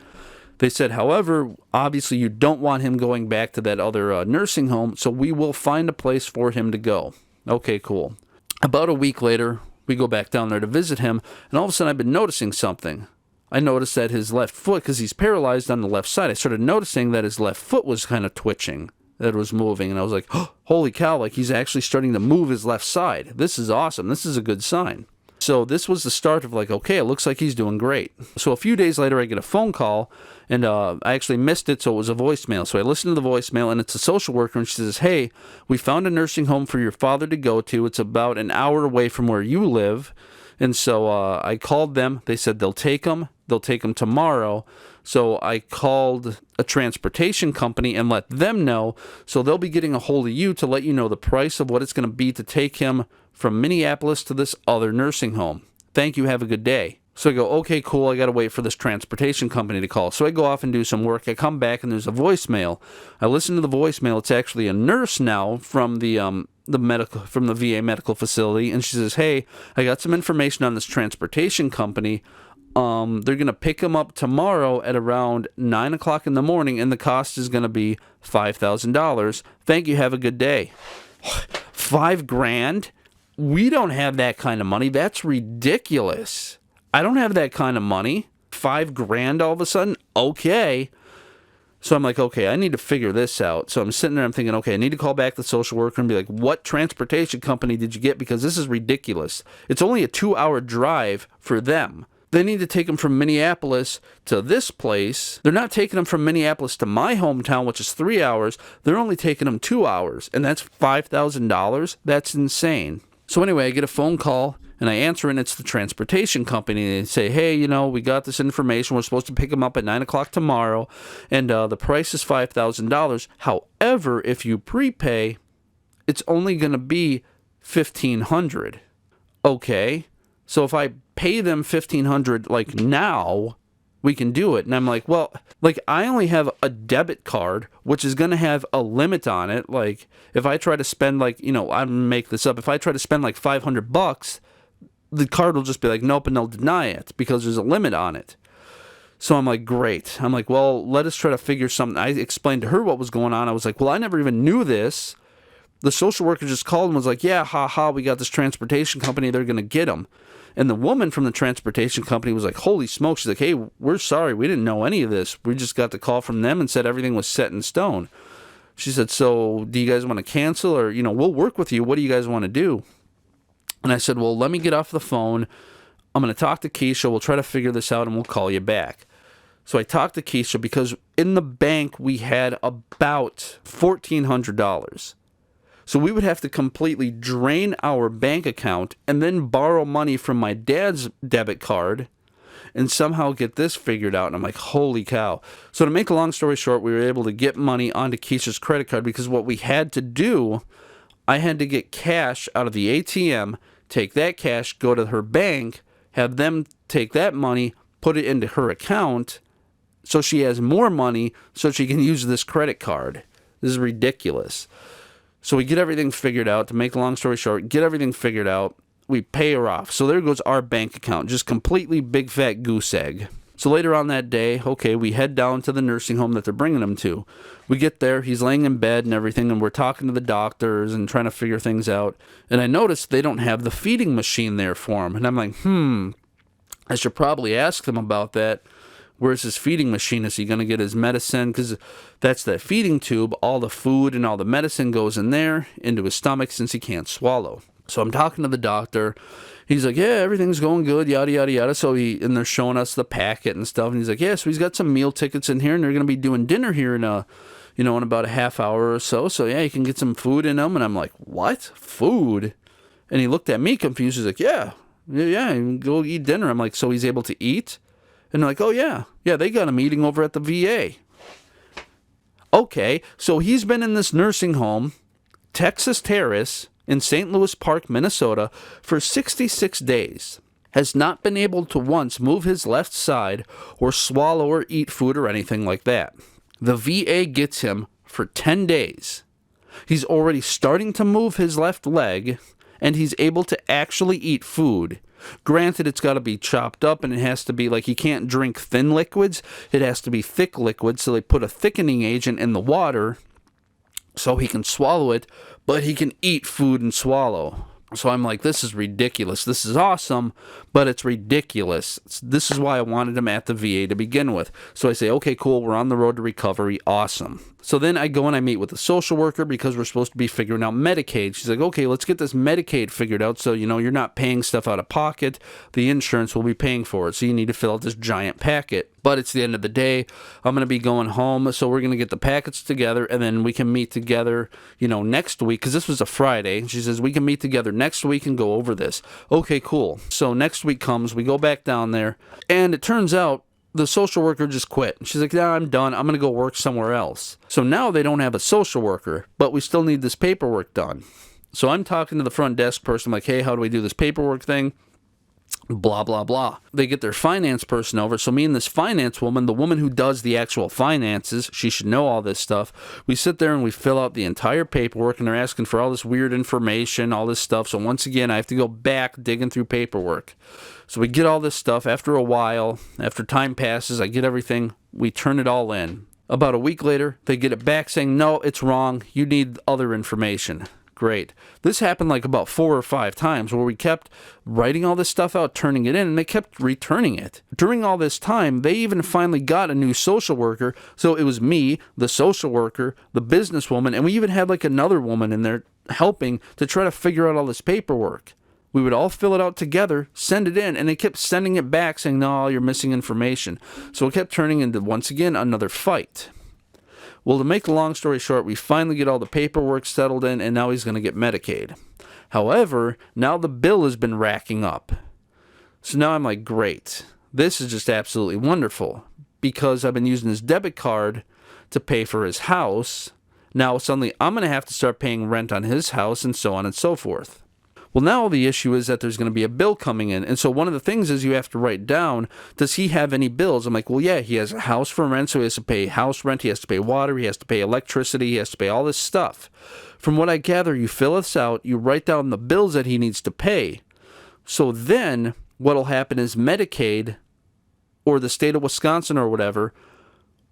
They said, however, obviously you don't want him going back to that other nursing home, so we will find a place for him to go. Okay, cool. About a week later, we go back down there to visit him, and all of a sudden I've been noticing something. I noticed that his left foot, because he's paralyzed on the left side, I started noticing that his left foot was kind of twitching, that it was moving, and I was like, oh, holy cow, like he's actually starting to move his left side. This is awesome. This is a good sign. So this was the start of like, okay, it looks like he's doing great. So a few days later, I get a phone call, and I actually missed it, so it was a voicemail. So I listened to the voicemail, and it's a social worker, and she says, hey, we found a nursing home for your father to go to. It's about an hour away from where you live. And so I called them. They said they'll take him. They'll take him tomorrow. So I called a transportation company and let them know. So they'll be getting a hold of you to let you know the price of what it's going to be to take him from Minneapolis to this other nursing home. Thank you. Have a good day. So I go, okay, cool. I got to wait for this transportation company to call. So I go off and do some work. I come back and there's a voicemail. I listen to the voicemail. It's actually a nurse now from the VA medical facility, and she says, hey, I got some information on this transportation company. They're going to pick him up tomorrow at around 9 o'clock in the morning, and the cost is going to be $5,000. Thank you. Have a good day. $5,000? We don't have that kind of money. That's ridiculous. I don't have that kind of money. $5,000 all of a sudden? Okay. So I'm like, okay, I need to figure this out. So I'm sitting there, I'm thinking, okay, I need to call back the social worker and be like, what transportation company did you get? Because this is ridiculous. It's only a 2-hour drive for them. They need to take them from Minneapolis to this place. They're not taking them from Minneapolis to my hometown, which is 3 hours. They're only taking them 2 hours, and that's $5,000. That's insane. So anyway, I get a phone call, and I answer, and it's the transportation company. They say, hey, we got this information. We're supposed to pick them up at 9 o'clock tomorrow, and the price is $5,000. However, if you prepay, it's only going to be $1,500. Okay, so if I pay them $1,500 like now, we can do it. And I'm like, well, like I only have a debit card, which is going to have a limit on it. Like if I try to spend like, I make this up. If I try to spend like $500, the card will just be like, nope, and they'll deny it because there's a limit on it. So I'm like, great. I'm like, well, let us try to figure something. I explained to her what was going on. I was like, well, I never even knew this. The social worker just called and was like, yeah, we got this transportation company. They're going to get him. And the woman from the transportation company was like, holy smoke. She's like, hey, we're sorry. We didn't know any of this. We just got the call from them and said everything was set in stone. She said, so do you guys want to cancel or, we'll work with you. What do you guys want to do? And I said, well, let me get off the phone. I'm going to talk to Keisha. We'll try to figure this out and we'll call you back. So I talked to Keisha because in the bank we had about $1,400. So we would have to completely drain our bank account and then borrow money from my dad's debit card and somehow get this figured out. And I'm like, holy cow. So to make a long story short, we were able to get money onto Keisha's credit card because what we had to do, I had to get cash out of the ATM, take that cash, go to her bank, have them take that money, put it into her account so she has more money so she can use this credit card. This is ridiculous. So we get everything figured out. To make a long story short, get everything figured out. We pay her off. So there goes our bank account, just completely big fat goose egg. So later on that day, okay, we head down to the nursing home that they're bringing him to. We get there, he's laying in bed and everything, and we're talking to the doctors and trying to figure things out. And I noticed they don't have the feeding machine there for him. And I'm like, I should probably ask them about that. Where's his feeding machine? Is he going to get his medicine? Because that's that feeding tube. All the food and all the medicine goes in there into his stomach since he can't swallow. So I'm talking to the doctor. He's like, yeah, everything's going good, yada, yada, yada. So and they're showing us the packet and stuff. And he's like, yeah, so he's got some meal tickets in here, and they're going to be doing dinner here in about a half hour or so. So yeah, you can get some food in them. And I'm like, what? Food? And he looked at me confused. He's like, yeah, you can go eat dinner. I'm like, so he's able to eat? And they're like, oh yeah, they got a meeting over at the VA. Okay, so he's been in this nursing home, Texas Terrace, in St. Louis Park, Minnesota, for 66 days. Has not been able to once move his left side or swallow or eat food or anything like that. The VA gets him for 10 days. He's already starting to move his left leg, and he's able to actually eat food. Granted, it's got to be chopped up, and it has to be like he can't drink thin liquids. It has to be thick liquids, so they put a thickening agent in the water so he can swallow it, but he can eat food and swallow. So I'm like, this is ridiculous. This is awesome, but it's ridiculous. This is why I wanted him at the VA to begin with. So I say, okay, cool, we're on the road to recovery. Awesome. So then I go and I meet with the social worker because we're supposed to be figuring out Medicaid. She's like, okay, let's get this Medicaid figured out so, you're not paying stuff out of pocket. The insurance will be paying for it. So you need to fill out this giant packet. But it's the end of the day. I'm going to be going home. So we're going to get the packets together and then we can meet together, next week. Because this was a Friday. She says, we can meet together next week and go over this. Okay, cool. So next week comes, we go back down there. And it turns out the social worker just quit. She's like, yeah, I'm done. I'm going to go work somewhere else. So now they don't have a social worker, but we still need this paperwork done. So I'm talking to the front desk person, like, hey, how do we do this paperwork thing? Blah, blah, blah. They get their finance person over. So me and this finance woman, the woman who does the actual finances, she should know all this stuff. We sit there and we fill out the entire paperwork, and they're asking for all this weird information, all this stuff. So once again, I have to go back digging through paperwork. So we get all this stuff. After a while, after time passes, I get everything. We turn it all in. About a week later, they get it back saying, no, it's wrong. You need other information. Great. This happened like about 4 or 5 times where we kept writing all this stuff out, turning it in, and they kept returning it. During all this time, they even finally got a new social worker. So it was me, the social worker, the businesswoman, and we even had like another woman in there helping to try to figure out all this paperwork. We would all fill it out together, send it in, and they kept sending it back saying, no, you're missing information. So it kept turning into, once again, another fight. Well, to make a long story short, we finally get all the paperwork settled in, and now he's going to get Medicaid. However, now the bill has been racking up. So now I'm like, great. This is just absolutely wonderful because I've been using his debit card to pay for his house. Now suddenly I'm going to have to start paying rent on his house and so on and so forth. Well, now the issue is that there's going to be a bill coming in. And so one of the things is you have to write down, does he have any bills? I'm like, well, yeah, he has a house for rent, so he has to pay house rent, he has to pay water, he has to pay electricity, he has to pay all this stuff. From what I gather, you fill this out, you write down the bills that he needs to pay. So then what will happen is Medicaid or the state of Wisconsin or whatever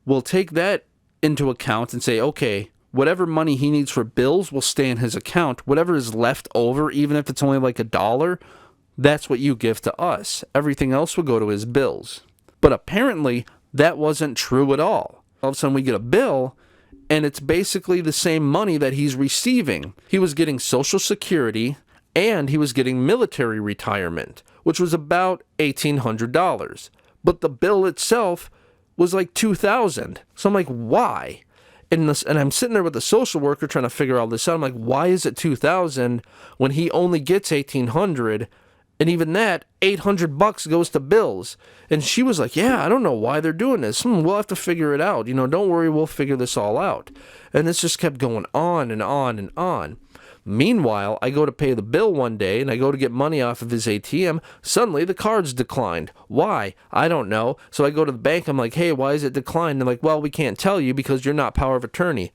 will take that into account and say, okay, whatever money he needs for bills will stay in his account. Whatever is left over, even if it's only like $1, that's what you give to us. Everything else will go to his bills. But apparently, that wasn't true at all. All of a sudden, we get a bill, and it's basically the same money that he's receiving. He was getting Social Security and he was getting military retirement, which was about $1,800. But the bill itself was like $2,000. So I'm like, why? And I'm sitting there with the social worker trying to figure all this out. I'm like, why is it $2,000 when he only gets $1,800? And even that, $800 goes to bills. And she was like, yeah, I don't know why they're doing this. We'll have to figure it out. Don't worry, we'll figure this all out. And this just kept going on and on and on. Meanwhile, I go to pay the bill one day, and I go to get money off of his ATM. Suddenly, the card's declined. Why? I don't know. So I go to the bank. I'm like, hey, why is it declined? And they're like, well, we can't tell you because you're not power of attorney.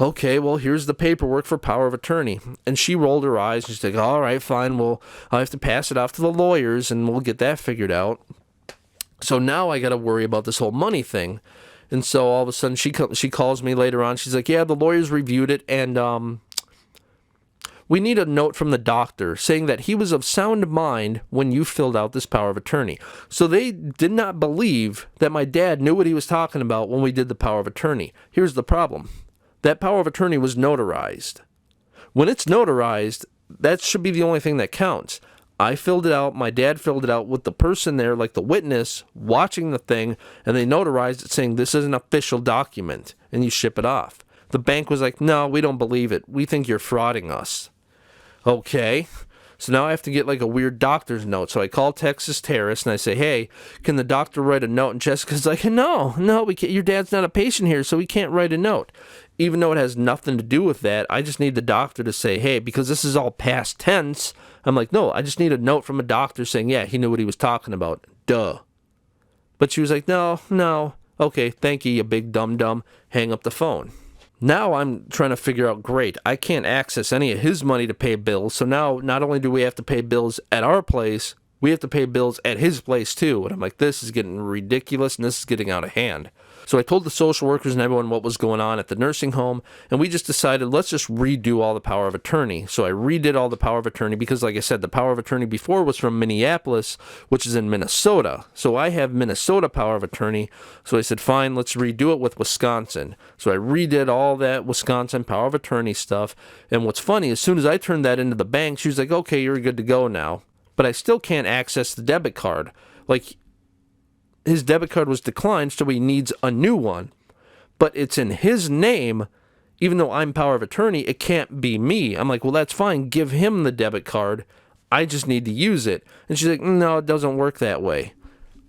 Okay, well, here's the paperwork for power of attorney. And she rolled her eyes. She's like, all right, fine. Well, I'll have to pass it off to the lawyers, and we'll get that figured out. So now I got to worry about this whole money thing. And so all of a sudden, she calls me later on. She's like, yeah, the lawyers reviewed it, and we need a note from the doctor saying that he was of sound mind when you filled out this power of attorney. So they did not believe that my dad knew what he was talking about when we did the power of attorney. Here's the problem. That power of attorney was notarized. When it's notarized, that should be the only thing that counts. I filled it out, my dad filled it out with the person there, like the witness, watching the thing, and they notarized it saying this is an official document, and you ship it off. The bank was like, no, we don't believe it. We think you're frauding us. Okay, so now I have to get like a weird doctor's note. So I call Texas Terrace and I say, hey, can the doctor write a note? And Jessica's like, no, we can't. Your dad's not a patient here, so we can't write a note. Even though it has nothing to do with that, I just need the doctor to say, hey, because this is all past tense. I'm like, no, I just need a note from a doctor saying, yeah, he knew what he was talking about. Duh. But she was like, no. Okay, thank you, you big dum-dum. Hang up the phone. Now I'm trying to figure out, great, I can't access any of his money to pay bills, so now not only do we have to pay bills at our place, we have to pay bills at his place too. And I'm like, this is getting ridiculous, and this is getting out of hand. So I told the social workers and everyone what was going on at the nursing home, and we just decided, let's just redo all the power of attorney. So I redid all the power of attorney because, like I said, the power of attorney before was from Minneapolis, which is in Minnesota. So I have Minnesota power of attorney. So I said, fine, let's redo it with Wisconsin. So I redid all that Wisconsin power of attorney stuff. And what's funny, as soon as I turned that into the bank, she was like, okay, you're good to go now. But I still can't access the debit card. Like, his debit card was declined, so he needs a new one. But it's in his name, even though I'm power of attorney, it can't be me. I'm like, well, that's fine. Give him the debit card. I just need to use it. And she's like, no, it doesn't work that way.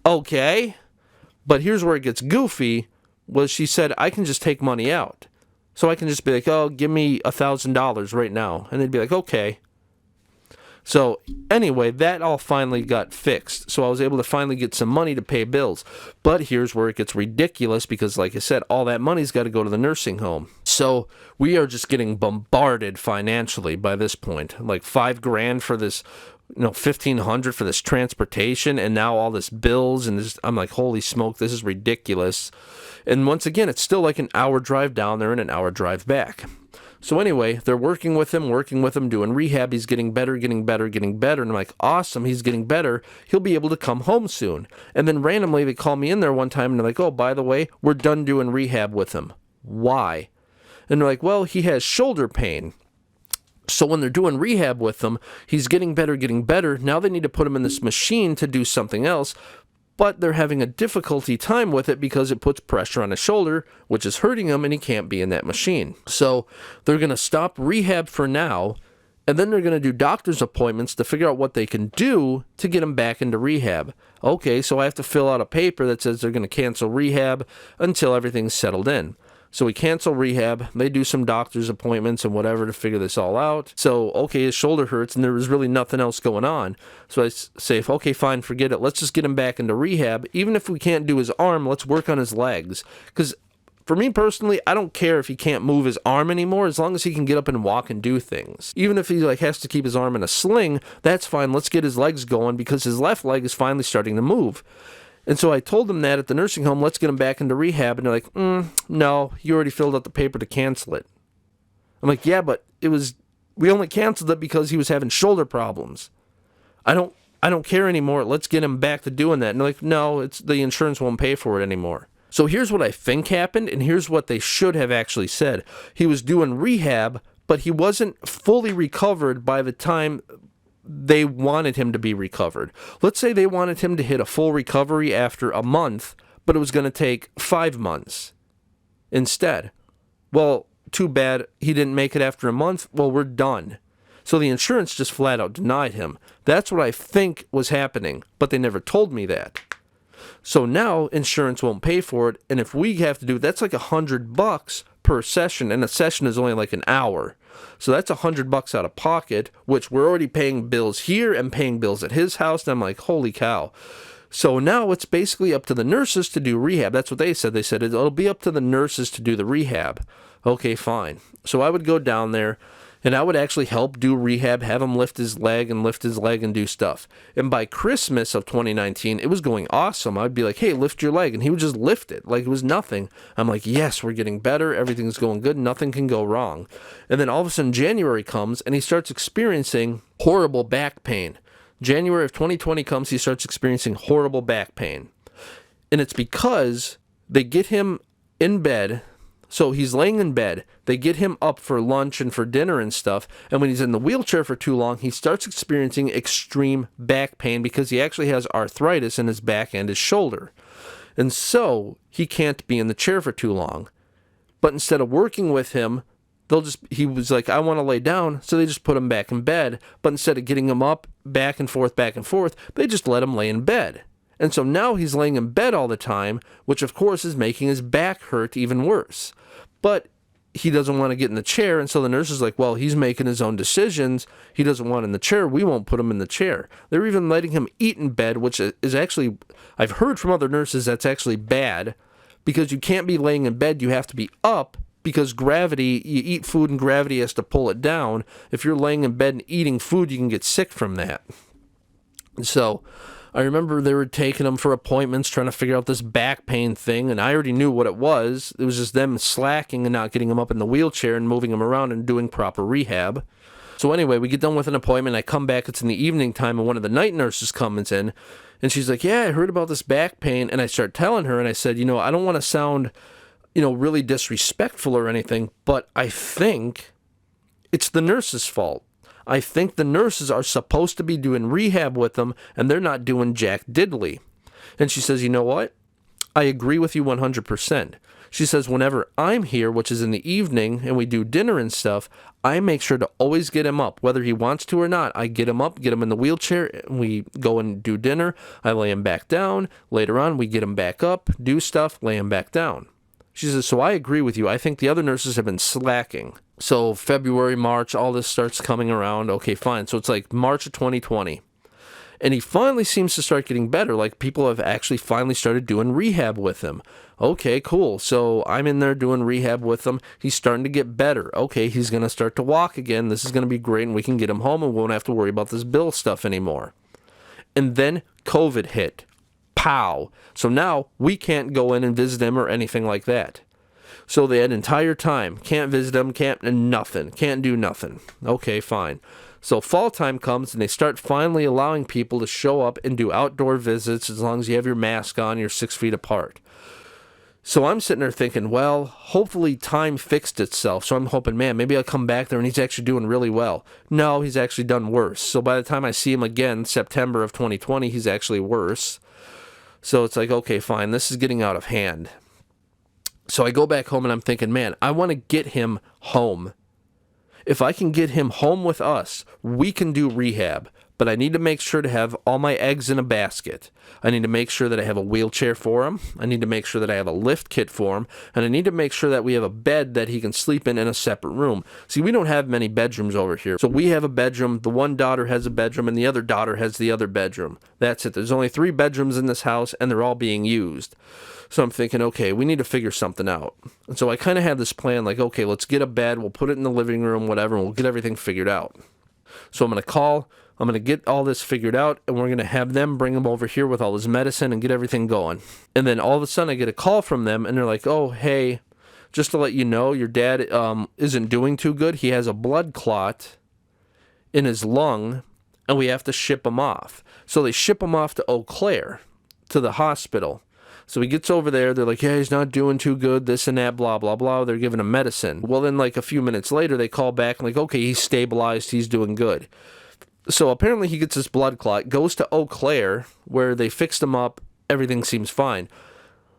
Okay. But here's where it gets goofy, was she said, I can just take money out. So I can just be like, oh, give me $1,000 right now. And they'd be like, okay. So anyway, that all finally got fixed. So I was able to finally get some money to pay bills. But here's where it gets ridiculous because, like I said, all that money's got to go to the nursing home. So we are just getting bombarded financially by this point. Like $5,000 for this, $1,500 for this transportation, and now all this bills, and this, I'm like, holy smoke, this is ridiculous. And once again, it's still like an hour drive down there and an hour drive back. So anyway, they're working with him, doing rehab. He's getting better. And I'm like, awesome, he's getting better. He'll be able to come home soon. And then randomly they call me in there one time and they're like, oh, by the way, we're done doing rehab with him. Why? And they're like, well, he has shoulder pain. So when they're doing rehab with him, he's getting better. Now they need to put him in this machine to do something else. But they're having a difficulty time with it because it puts pressure on his shoulder, which is hurting him, and he can't be in that machine. So they're going to stop rehab for now, and then they're going to do doctor's appointments to figure out what they can do to get him back into rehab. Okay, so I have to fill out a paper that says they're going to cancel rehab until everything's settled in. So we cancel rehab, they do some doctor's appointments and whatever to figure this all out. So, okay, his shoulder hurts and there was really nothing else going on. So I say, okay, fine, forget it. Let's just get him back into rehab. Even if we can't do his arm, let's work on his legs. Because for me personally, I don't care if he can't move his arm anymore as long as he can get up and walk and do things. Even if he has to keep his arm in a sling, that's fine. Let's get his legs going because his left leg is finally starting to move. And so I told them that at the nursing home, let's get him back into rehab. And they're like, no, you already filled out the paper to cancel it. I'm like, yeah, but we only canceled it because he was having shoulder problems. I don't care anymore. Let's get him back to doing that. And they're like, no, the insurance won't pay for it anymore. So here's what I think happened, and here's what they should have actually said. He was doing rehab, but he wasn't fully recovered by the time they wanted him to be recovered. Let's say they wanted him to hit a full recovery after a month, but it was going to take 5 months instead. Well, too bad he didn't make it after a month. Well, we're done. So the insurance just flat out denied him. That's what I think was happening, but they never told me that. So now insurance won't pay for it, and if we have to do, that's like $100 per session, and a session is only like an hour. So that's $100 out of pocket, which we're already paying bills here and paying bills at his house, and I'm like, holy cow. So now it's basically up to the nurses to do rehab. That's what they said. They said it'll be up to the nurses to do the rehab. Okay, fine. So I would go down there, and I would actually help do rehab, have him lift his leg and do stuff. And by Christmas of 2019, it was going awesome. I'd be like, hey, lift your leg. And he would just lift it like it was nothing. I'm like, yes, we're getting better. Everything's going good. Nothing can go wrong. And then all of a sudden, January comes, and he starts experiencing horrible back pain. January of 2020 comes, he starts experiencing horrible back pain. And it's because they get him in bed. So he's laying in bed, they get him up for lunch and for dinner and stuff, and when he's in the wheelchair for too long, he starts experiencing extreme back pain because he actually has arthritis in his back and his shoulder. And so he can't be in the chair for too long. But instead of working with him, he was like, I want to lay down, so they just put him back in bed. But instead of getting him up, back and forth, they just let him lay in bed. And so now he's laying in bed all the time, which of course is making his back hurt even worse. But he doesn't want to get in the chair, and so the nurse is like, well, he's making his own decisions. He doesn't want in the chair. We won't put him in the chair. They're even letting him eat in bed, which is actually, I've heard from other nurses that's actually bad, because you can't be laying in bed. You have to be up, because gravity, you eat food and gravity has to pull it down. If you're laying in bed and eating food, you can get sick from that. So I remember they were taking him for appointments, trying to figure out this back pain thing, and I already knew what it was. It was just them slacking and not getting him up in the wheelchair and moving him around and doing proper rehab. So anyway, we get done with an appointment. I come back. It's in the evening time, and one of the night nurses comes in, and she's like, yeah, I heard about this back pain. And I start telling her, and I said, I don't want to sound, really disrespectful or anything, but I think it's the nurse's fault. I think the nurses are supposed to be doing rehab with them, and they're not doing jack diddly. And she says, you know what? I agree with you 100%. She says, whenever I'm here, which is in the evening, and we do dinner and stuff, I make sure to always get him up. Whether he wants to or not, I get him up, get him in the wheelchair, and we go and do dinner. I lay him back down. Later on, we get him back up, do stuff, lay him back down. She says, so I agree with you. I think the other nurses have been slacking. So February, March, all this starts coming around. Okay, fine. So it's like March of 2020. And he finally seems to start getting better. Like people have actually finally started doing rehab with him. Okay, cool. So I'm in there doing rehab with him. He's starting to get better. Okay, he's going to start to walk again. This is going to be great, and we can get him home and we won't have to worry about this bill stuff anymore. And then COVID hit. Pow. So now we can't go in and visit him or anything like that. So that entire time, can't visit him, can't do nothing. Okay, fine. So fall time comes, and they start finally allowing people to show up and do outdoor visits as long as you have your mask on, you're 6 feet apart. So I'm sitting there thinking, well, hopefully time fixed itself. So I'm hoping, man, maybe I'll come back there and he's actually doing really well. No, he's actually done worse. So by the time I see him again, September of 2020, he's actually worse. So it's like, okay, fine, this is getting out of hand. So I go back home and I'm thinking, man, I want to get him home. If I can get him home with us, we can do rehab. But I need to make sure to have all my eggs in a basket. I need to make sure that I have a wheelchair for him. I need to make sure that I have a lift kit for him. And I need to make sure that we have a bed that he can sleep in a separate room. See, we don't have many bedrooms over here. So we have a bedroom. The one daughter has a bedroom, and the other daughter has the other bedroom. That's it. There's only 3 bedrooms in this house, and they're all being used. So I'm thinking, okay, we need to figure something out. And so I kind of had this plan, like, okay, let's get a bed. We'll put it in the living room, whatever, and we'll get everything figured out. So I'm going to call. I'm going to get all this figured out, and we're going to have them bring him over here with all his medicine and get everything going. And then all of a sudden I get a call from them, and they're like, oh, hey, just to let you know, your dad isn't doing too good. He has a blood clot in his lung, and we have to ship him off. So they ship him off to Eau Claire, to the hospital. So he gets over there. They're like, yeah, he's not doing too good, this and that, blah, blah, blah. They're giving him medicine. Well, then like a few minutes later, they call back and like, okay, he's stabilized. He's doing good. So apparently he gets this blood clot, goes to Eau Claire, where they fixed him up. Everything seems fine.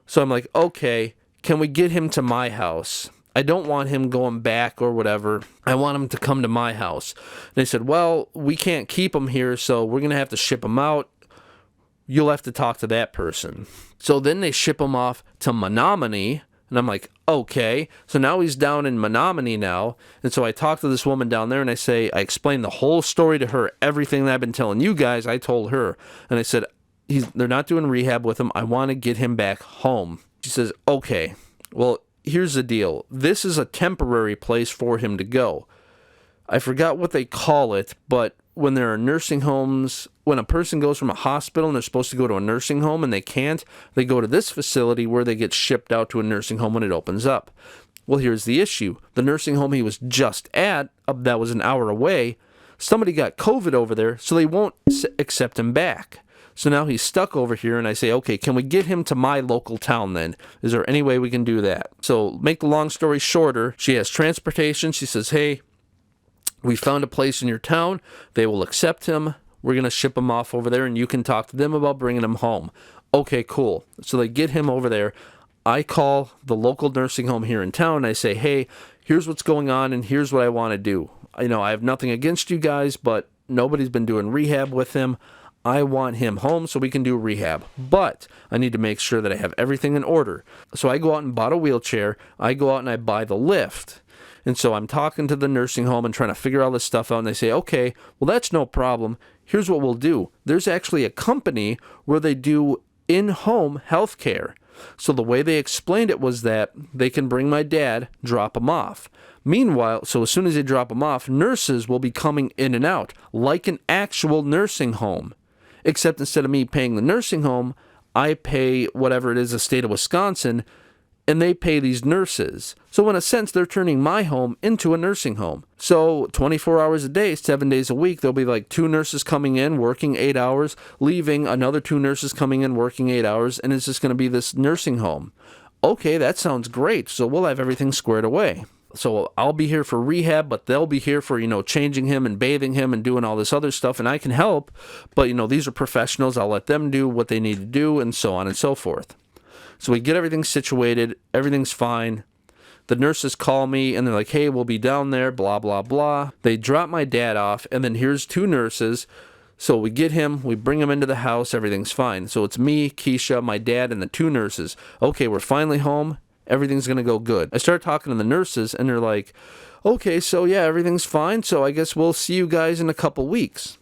So I'm like, okay, can we get him to my house? I don't want him going back or whatever. I want him to come to my house. And they said, well, we can't keep him here, so we're going to have to ship him out. You'll have to talk to that person. So then they ship him off to Menominee. And I'm like, okay. So now he's down in Menominee now. And so I talk to this woman down there and I explain the whole story to her. Everything that I've been telling you guys, I told her. And I said, they're not doing rehab with him. I want to get him back home. She says, okay, well, here's the deal. This is a temporary place for him to go. I forgot what they call it, but when there are nursing homes, when a person goes from a hospital and they're supposed to go to a nursing home and they can't, they go to this facility where they get shipped out to a nursing home when it opens up. Well, here's the issue. The nursing home he was just at, that was an hour away, somebody got COVID over there, so they won't accept him back. So now he's stuck over here, and I say, okay, can we get him to my local town then? Is there any way we can do that? So make the long story shorter, she has transportation. She says, hey, we found a place in your town. They will accept him. We're going to ship him off over there, and you can talk to them about bringing him home. Okay, cool. So they get him over there. I call the local nursing home here in town, and I say, hey, here's what's going on, and here's what I want to do. I have nothing against you guys, but nobody's been doing rehab with him. I want him home so we can do rehab, but I need to make sure that I have everything in order. So I go out and bought a wheelchair. I go out and I buy the lift. And so I'm talking to the nursing home and trying to figure all this stuff out. And they say, okay, well, that's no problem. Here's what we'll do. There's actually a company where they do in-home health care. So the way they explained it was that they can bring my dad, drop him off. Meanwhile, so as soon as they drop him off, nurses will be coming in and out like an actual nursing home. Except instead of me paying the nursing home, I pay whatever it is, the state of Wisconsin, and they pay these nurses. So in a sense, they're turning my home into a nursing home. So 24 hours a day, 7 days a week, there'll be like 2 nurses coming in, working 8 hours, leaving, another 2 nurses coming in, working 8 hours, and it's just going to be this nursing home. Okay, that sounds great. So we'll have everything squared away. So I'll be here for rehab, but they'll be here for, changing him and bathing him and doing all this other stuff, and I can help, but, these are professionals. I'll let them do what they need to do, and so on and so forth. So we get everything situated. Everything's fine. The nurses call me, and they're like, hey, we'll be down there, blah, blah, blah. They drop my dad off, and then here's 2 nurses. So we get him, we bring him into the house, everything's fine. So it's me, Keisha, my dad, and the 2 nurses. Okay, we're finally home. Everything's going to go good. I start talking to the nurses, and they're like, okay, so yeah, everything's fine, so I guess we'll see you guys in a couple weeks.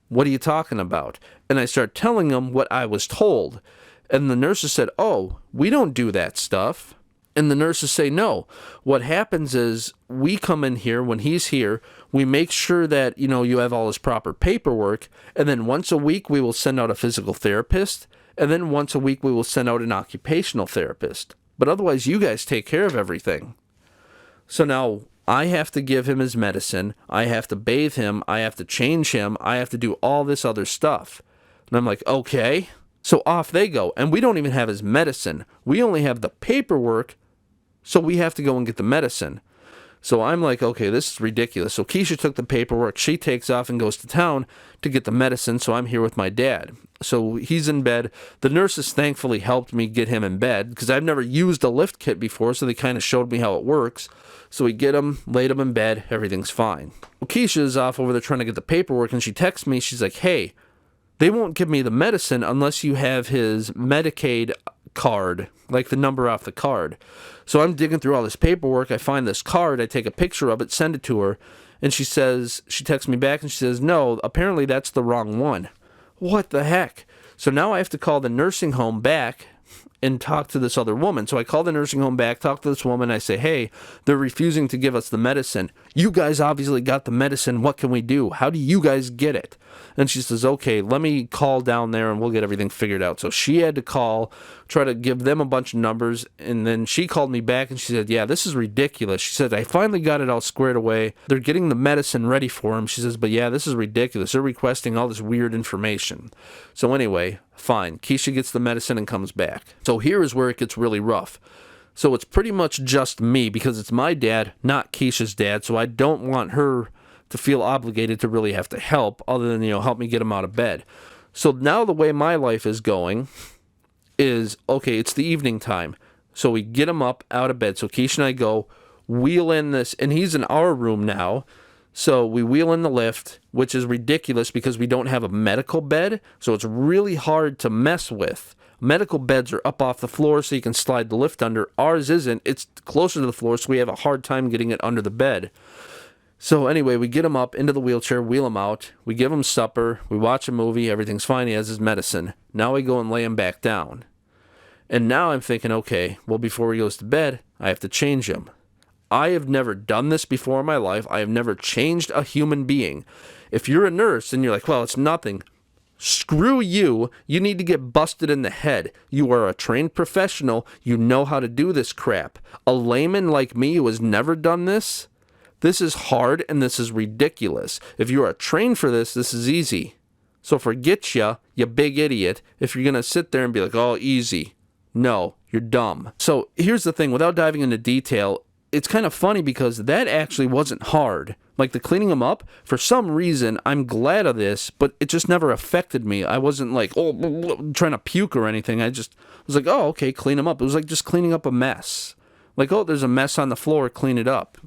What are you talking about? And I start telling them what I was told. And the nurses said, oh, we don't do that stuff. And the nurses say, no. What happens is we come in here when he's here, we make sure that, you have all his proper paperwork, and then once a week we will send out a physical therapist, and then once a week we will send out an occupational therapist. But otherwise, you guys take care of everything. So now I have to give him his medicine. I have to bathe him. I have to change him. I have to do all this other stuff. And I'm like, okay. So off they go. And we don't even have his medicine. We only have the paperwork. So we have to go and get the medicine. So I'm like, okay, this is ridiculous. So Keisha took the paperwork. She takes off and goes to town to get the medicine. So I'm here with my dad. So he's in bed. The nurses thankfully helped me get him in bed because I've never used a lift kit before. So they kind of showed me how it works. So we get him, laid him in bed. Everything's fine. Well, Keisha's off over there trying to get the paperwork. And she texts me. She's like, hey, they won't give me the medicine unless you have his Medicaid card, like the number off the card. So I'm digging through all this paperwork. I find this card. I take a picture of it, send it to her. And she texts me back and she says, no, apparently that's the wrong one. What the heck? So now I have to call the nursing home back and talk to this other woman. So I call the nursing home back, talk to this woman. I say, hey, they're refusing to give us the medicine. You guys obviously got the medicine. What can we do? How do you guys get it? And she says, okay, let me call down there and we'll get everything figured out. So she had to call, try to give them a bunch of numbers. And then she called me back and she said, yeah, this is ridiculous. She said, I finally got it all squared away. They're getting the medicine ready for him. She says, but yeah, this is ridiculous. They're requesting all this weird information. So anyway, Fine. Keisha gets the medicine and comes back. So here is where it gets really rough. So it's pretty much just me because it's my dad, not Keisha's dad. So I don't want her to feel obligated to really have to help other than, help me get him out of bed. So now the way my life is going is, okay, it's the evening time. So we get him up out of bed. So Keisha and I go, wheel in this, and he's in our room now. So we wheel in the lift, which is ridiculous because we don't have a medical bed. So it's really hard to mess with. Medical beds are up off the floor so you can slide the lift under. Ours isn't. It's closer to the floor, so we have a hard time getting it under the bed. So anyway, we get him up into the wheelchair, wheel him out. We give him supper. We watch a movie. Everything's fine. He has his medicine. Now we go and lay him back down. And now I'm thinking, okay, well, before he goes to bed, I have to change him. I have never done this before in my life. I have never changed a human being. If you're a nurse and you're like, well, it's nothing, screw you. You need to get busted in the head. You are a trained professional. You know how to do this crap. A layman like me who has never done this, this is hard and this is ridiculous. If you are trained for this, this is easy. So forget you big idiot, if you're going to sit there and be like, oh, easy. No, you're dumb. So here's the thing, without diving into detail, it's kind of funny because that actually wasn't hard. Like the cleaning them up, for some reason, I'm glad of this, but it just never affected me. I wasn't like, trying to puke or anything. I just was like, oh, okay, clean them up. It was like just cleaning up a mess. Like, oh, there's a mess on the floor, clean it up.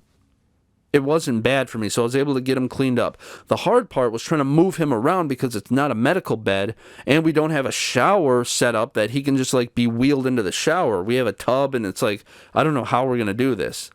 It wasn't bad for me, so I was able to get him cleaned up. The hard part was trying to move him around because it's not a medical bed, and we don't have a shower set up that he can just like be wheeled into the shower. We have a tub, and it's like, I don't know how we're going to do this.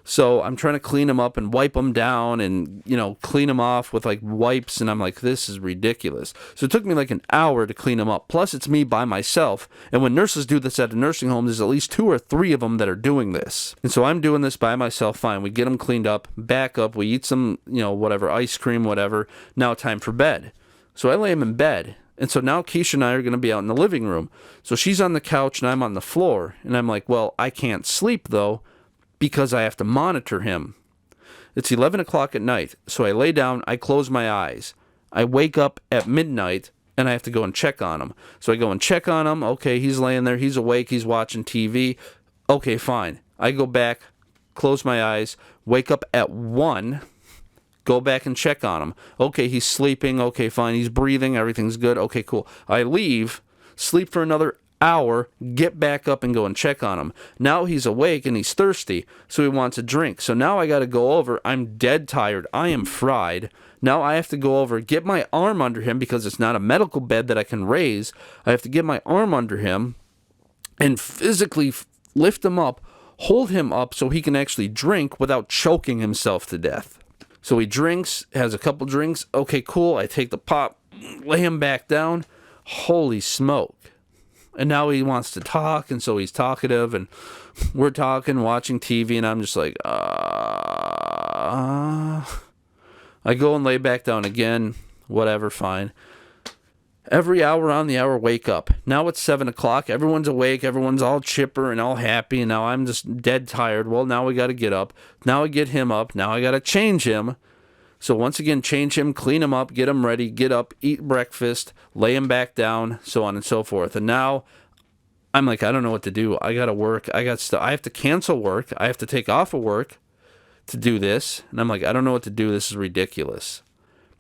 So I'm trying to clean him up and wipe him down and, clean him off with like wipes. And I'm like, this is ridiculous. So it took me like an hour to clean him up. Plus it's me by myself. And when nurses do this at a nursing home, there's at least 2 or 3 of them that are doing this. And so I'm doing this by myself. Fine. We get him cleaned up, back up. We eat some, whatever, ice cream, whatever. Now time for bed. So I lay him in bed. And so now Keisha and I are going to be out in the living room. So she's on the couch and I'm on the floor. And I'm like, well, I can't sleep though, because I have to monitor him. It's 11 o'clock at night, so I lay down, I close my eyes. I wake up at midnight, and I have to go and check on him. So I go and check on him. Okay, he's laying there, he's awake, he's watching TV. Okay, fine. I go back, close my eyes, wake up at 1, go back and check on him. Okay, he's sleeping. Okay, fine, he's breathing, everything's good. Okay, cool. I leave, sleep for another hour, get back up and go and check on him. Now he's awake and he's thirsty, so he wants a drink. So now I got to go over. I'm dead tired. I am fried. Now I have to go over, get my arm under him because it's not a medical bed that I can raise. I have to get my arm under him and physically lift him up, hold him up so he can actually drink without choking himself to death. So he drinks, has a couple drinks. Okay, cool. I take the pop, lay him back down. Holy smoke. And now he wants to talk, and so he's talkative, and we're talking, watching TV, and I'm just like, I go and lay back down again, whatever, fine. Every hour on the hour, wake up. Now it's 7 o'clock, everyone's awake, everyone's all chipper and all happy, and now I'm just dead tired. Well, now we got to get up. Now I get him up. Now I got to change him. So once again, change him, clean him up, get him ready, get up, eat breakfast, lay him back down, so on and so forth. And now I'm like, I don't know what to do. I got to work. I have to cancel work. I have to take off of work to do this. And I'm like, I don't know what to do. This is ridiculous.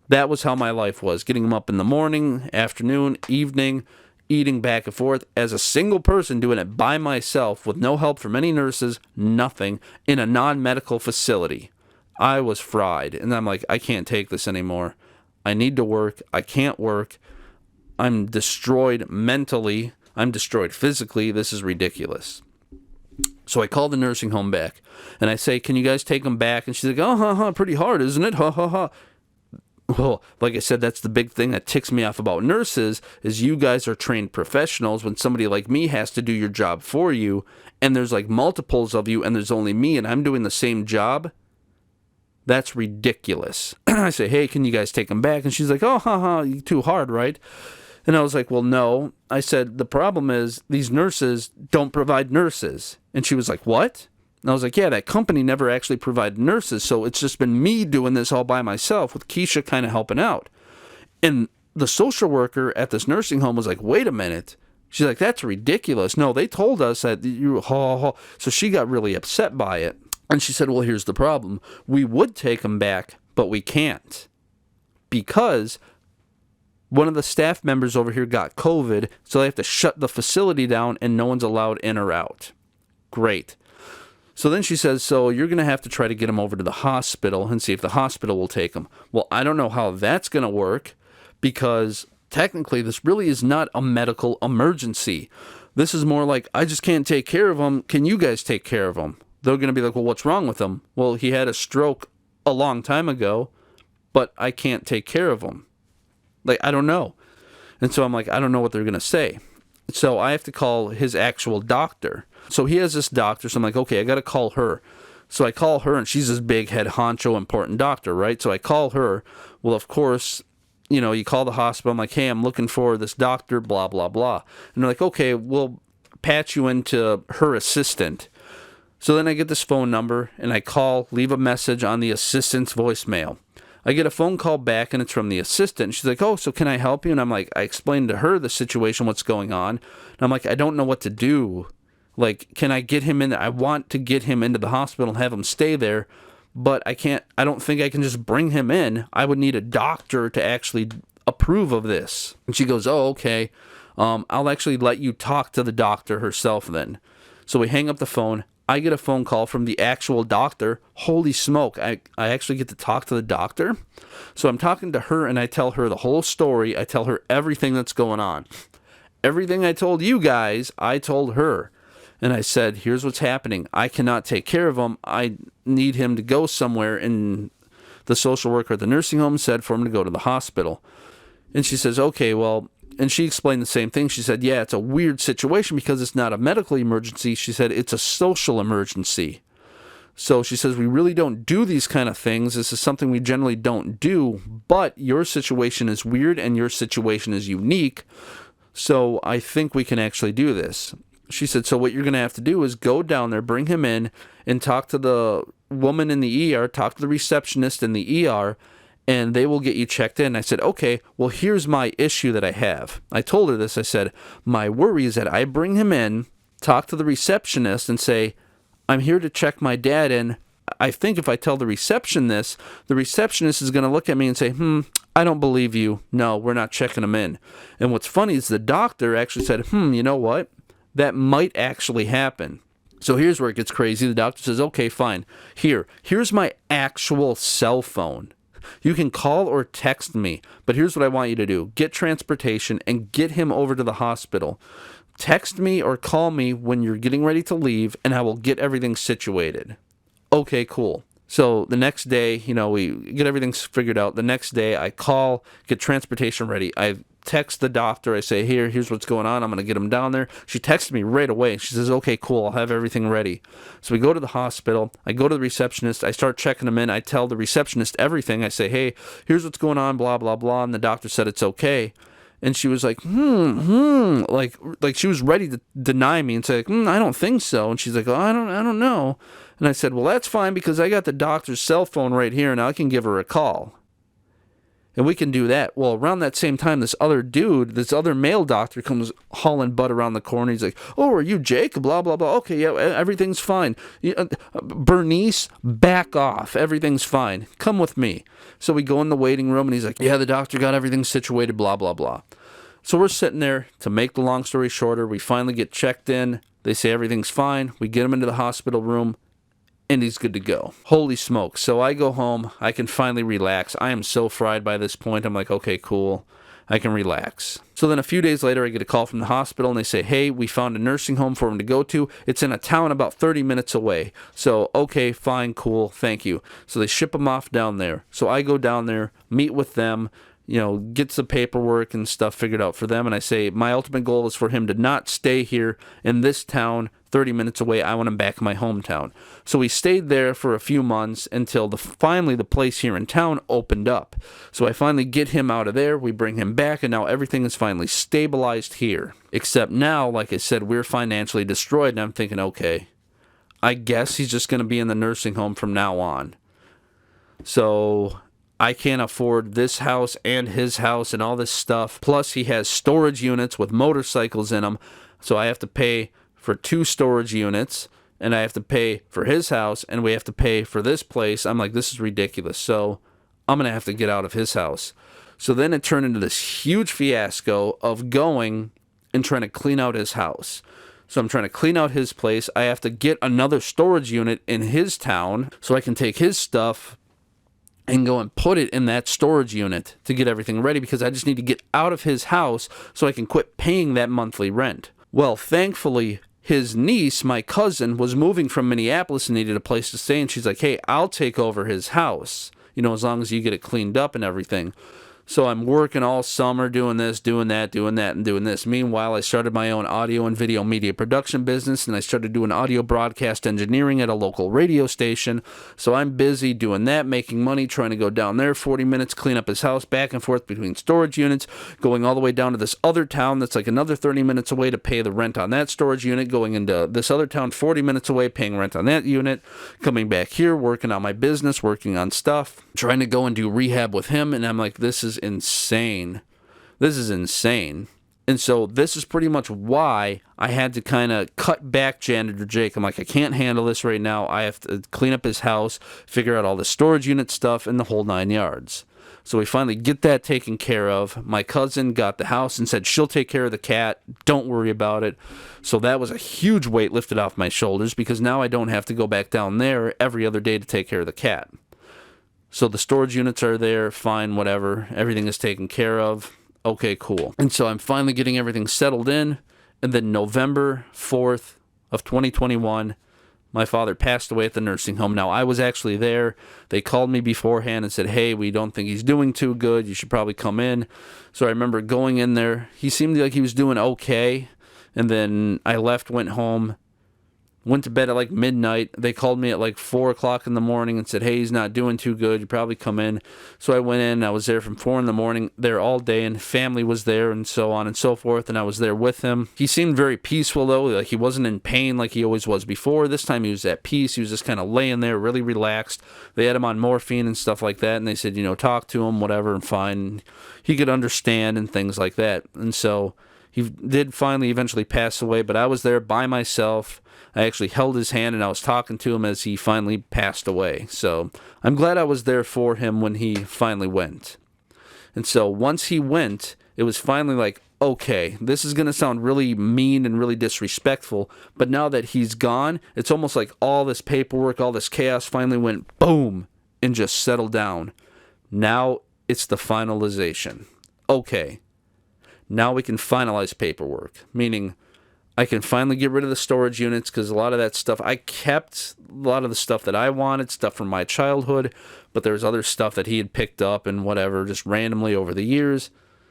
That was how my life was. Getting him up in the morning, afternoon, evening, eating back and forth as a single person doing it by myself with no help from any nurses, nothing, in a non-medical facility. I was fried, and I'm like, I can't take this anymore. I need to work. I can't work. I'm destroyed mentally. I'm destroyed physically. This is ridiculous. So I call the nursing home back, and I say, can you guys take him back? And she's like, oh, pretty hard, isn't it? Well, like I said, that's the big thing that ticks me off about nurses, is you guys are trained professionals. When somebody like me has to do your job for you, and there's like multiples of you, and there's only me, and I'm doing the same job, that's ridiculous. I say, hey, can you guys take him back? And she's like, oh, you too hard, right? And I was like, well, no. I said, the problem is these nurses don't provide nurses. And she was like, what? And I was like, yeah, that company never actually provided nurses, so it's just been me doing this all by myself with Keisha kind of helping out. And the social worker at this nursing home was like, wait a minute. She's like, that's ridiculous. No, they told us that you... So she got really upset by it. And she said, well, here's the problem. We would take him back, but we can't. Because one of the staff members over here got COVID, so they have to shut the facility down and no one's allowed in or out. Great. So then she says, so you're going to have to try to get him over to the hospital and see if the hospital will take him. Well, I don't know how that's going to work because technically this really is not a medical emergency. This is more like, I just can't take care of him. Can you guys take care of him? They're going to be like, well, what's wrong with him? Well, he had a stroke a long time ago, but I can't take care of him. Like, I don't know. And so I'm like, I don't know what they're going to say. So I have to call his actual doctor. So he has this doctor, so I'm like, okay, I got to call her. So I call her, and she's this big head honcho important doctor, right? So I call her. Well, of course, you know, you call the hospital. I'm like, hey, I'm looking for this doctor, blah, blah, blah. And they're like, okay, we'll patch you into her assistant. So then I get this phone number, and I call, leave a message on the assistant's voicemail. I get a phone call back, and it's from the assistant. She's like, oh, so can I help you? And I'm like, I explained to her the situation, what's going on. And I'm like, I don't know what to do. Like, can I get him in? I want to get him into the hospital and have him stay there, but I can't. I don't think I can just bring him in. I would need a doctor to actually approve of this. And she goes, oh, okay. I'll actually let you talk to the doctor herself then. So we hang up the phone. I get a phone call from the actual doctor. Holy smoke, I actually get to talk to the doctor. So I'm talking to her, and I tell her the whole story. I tell her everything that's going on. Everything I told you guys, I told her. And I said, here's what's happening. I cannot take care of him. I need him to go somewhere. And the social worker at the nursing home said for him to go to the hospital. And she says, okay, well... And she explained the same thing. She said, yeah, it's a weird situation because it's not a medical emergency. She said, it's a social emergency. So she says, we really don't do these kind of things. This is something we generally don't do. But your situation is weird and your situation is unique. So I think we can actually do this. She said, so what you're going to have to do is go down there, bring him in, and talk to the woman in the ER, talk to the receptionist in the ER, and they will get you checked in. I said, okay, well, here's my issue that I have. I told her this. I said, my worry is that I bring him in, talk to the receptionist, and say, I'm here to check my dad in. I think if I tell the receptionist is going to look at me and say, I don't believe you. No, we're not checking him in. And what's funny is the doctor actually said, you know what? That might actually happen. So here's where it gets crazy. The doctor says, okay, fine. Here's my actual cell phone. You can call or text me, but here's what I want you to do. Get transportation and get him over to the hospital. Text me or call me when you're getting ready to leave, and I will get everything situated. Okay, cool. So the next day, we get everything figured out. The next day, I call, get transportation ready. I text the doctor. I say, here's what's going on. I'm going to get him down there. She texted me right away. She says, okay, cool. I'll have everything ready. So we go to the hospital. I go to the receptionist. I start checking him in. I tell the receptionist everything. I say, hey, here's what's going on, blah, blah, blah. And the doctor said it's okay. And she was like, like she was ready to deny me and say, I don't think so. And she's like, I don't know. And I said, well, that's fine because I got the doctor's cell phone right here and I can give her a call. And we can do that. Well, around that same time, this other male doctor comes hauling butt around the corner. He's like, oh, are you Jake? Blah, blah, blah. Okay, yeah, everything's fine. Bernice, back off. Everything's fine. Come with me. So we go in the waiting room, and he's like, yeah, the doctor got everything situated, blah, blah, blah. So we're sitting there. To make the long story shorter, we finally get checked in. They say everything's fine. We get him into the hospital room. And he's good to go. Holy smokes. So I go home. I can finally relax. I am so fried by this point. I'm like, okay, cool. I can relax. So then a few days later, I get a call from the hospital, and they say, hey, we found a nursing home for him to go to. It's in a town about 30 minutes away. So, okay, fine, cool, thank you. So they ship him off down there. So I go down there, meet with them, get the paperwork and stuff figured out for them. And I say, my ultimate goal is for him to not stay here in this town 30 minutes away. I want him back in my hometown. So we stayed there for a few months until finally the place here in town opened up. So I finally get him out of there. We bring him back, and now everything is finally stabilized here. Except now, like I said, we're financially destroyed, and I'm thinking, okay, I guess he's just going to be in the nursing home from now on. So I can't afford this house and his house and all this stuff. Plus, he has storage units with motorcycles in them. So I have to pay for 2 storage units, and I have to pay for his house, and we have to pay for this place. I'm like, this is ridiculous. So I'm going to have to get out of his house. So then it turned into this huge fiasco of going and trying to clean out his house. So I'm trying to clean out his place. I have to get another storage unit in his town so I can take his stuff and go and put it in that storage unit to get everything ready, because I just need to get out of his house so I can quit paying that monthly rent. Well, thankfully, his niece, my cousin, was moving from Minneapolis and needed a place to stay, and she's like, hey, I'll take over his house, as long as you get it cleaned up and everything. So I'm working all summer doing this, doing that, and doing this. Meanwhile, I started my own audio and video media production business, and I started doing audio broadcast engineering at a local radio station. So I'm busy doing that, making money, trying to go down there 40 minutes, clean up his house, back and forth between storage units, going all the way down to this other town that's like another 30 minutes away to pay the rent on that storage unit, going into this other town 40 minutes away, paying rent on that unit, coming back here, working on my business, working on stuff, trying to go and do rehab with him. And I'm like, this is insane. This is insane. And so this is pretty much why I had to kind of cut back Janitor Jake. I'm like, I can't handle this right now. I have to clean up his house, figure out all the storage unit stuff, and the whole 9 yards. So we finally get that taken care of. My cousin got the house and said she'll take care of the cat. Don't worry about it. So that was a huge weight lifted off my shoulders, because now I don't have to go back down there every other day to take care of the cat. So the storage units are there, fine, whatever. Everything is taken care of. Okay, cool. And so I'm finally getting everything settled in. And then November 4th of 2021, my father passed away at the nursing home. Now, I was actually there. They called me beforehand and said, hey, we don't think he's doing too good. You should probably come in. So I remember going in there. He seemed like he was doing okay. And then I left, went home. Went to bed at like midnight. They called me at like 4 o'clock in the morning and said, hey, he's not doing too good. You probably come in. So I went in. I was there from 4 in the morning, there all day, and family was there and so on and so forth, and I was there with him. He seemed very peaceful, though. Like, he wasn't in pain like he always was before. This time he was at peace. He was just kind of laying there, really relaxed. They had him on morphine and stuff like that, and they said, talk to him, whatever, and fine. He could understand and things like that. And so he did finally eventually pass away, but I was there by myself. I actually held his hand and I was talking to him as he finally passed away. So I'm glad I was there for him when he finally went. And so once he went, it was finally like, okay, this is going to sound really mean and really disrespectful, but now that he's gone, it's almost like all this paperwork, all this chaos finally went boom and just settled down. Now it's the finalization. Okay, now we can finalize paperwork, meaning I can finally get rid of the storage units, because a lot of that stuff, I kept a lot of the stuff that I wanted, stuff from my childhood, but there's other stuff that he had picked up and whatever, just randomly over the years.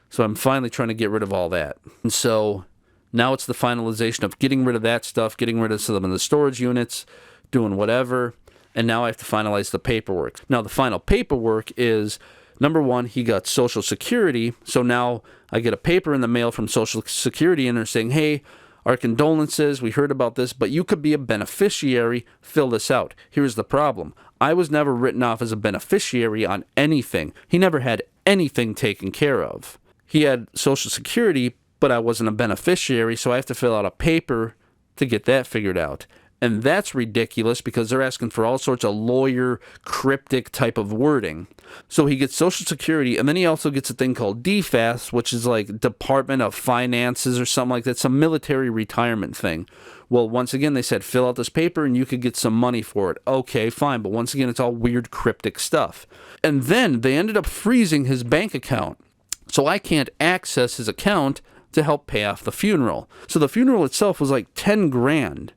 So I'm finally trying to get rid of all that. And so now it's the finalization of getting rid of that stuff, getting rid of some of the storage units, doing whatever, and now I have to finalize the paperwork. Now the final paperwork is, number one, he got Social Security, so now I get a paper in the mail from Social Security and they're saying, hey, our condolences, we heard about this, but you could be a beneficiary, fill this out. Here's the problem. I was never written off as a beneficiary on anything. He never had anything taken care of. He had Social Security, but I wasn't a beneficiary, so I have to fill out a paper to get that figured out. And that's ridiculous, because they're asking for all sorts of lawyer, cryptic type of wording. So he gets Social Security, and then he also gets a thing called DFAS, which is like Department of Finances or something like that, some military retirement thing. Well, once again, they said, fill out this paper and you could get some money for it. Okay, fine, but once again, it's all weird, cryptic stuff. And then they ended up freezing his bank account, so I can't access his account to help pay off the funeral. So the funeral itself was like 10 grand.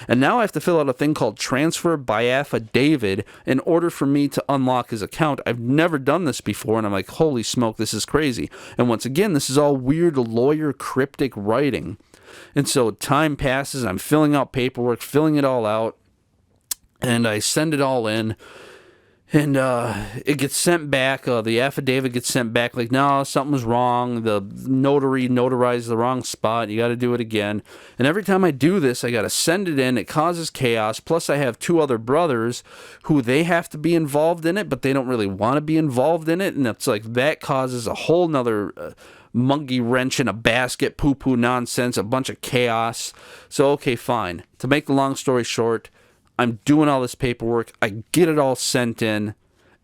And now I have to fill out a thing called transfer by affidavit in order for me to unlock his account. I've never done this before, and I'm like, holy smoke, this is crazy. And once again, this is all weird lawyer cryptic writing. And so time passes, I'm filling out paperwork, filling it all out, and I send it all in. And it gets sent back. The affidavit gets sent back like, no, something was wrong. The notary notarized the wrong spot. You got to do it again. And every time I do this, I got to send it in. It causes chaos. Plus, I have 2 other brothers who they have to be involved in it, but they don't really want to be involved in it. And it's like that causes a whole nother monkey wrench in a basket, poo-poo nonsense, a bunch of chaos. So, okay, fine. To make the long story short, I'm doing all this paperwork, I get it all sent in,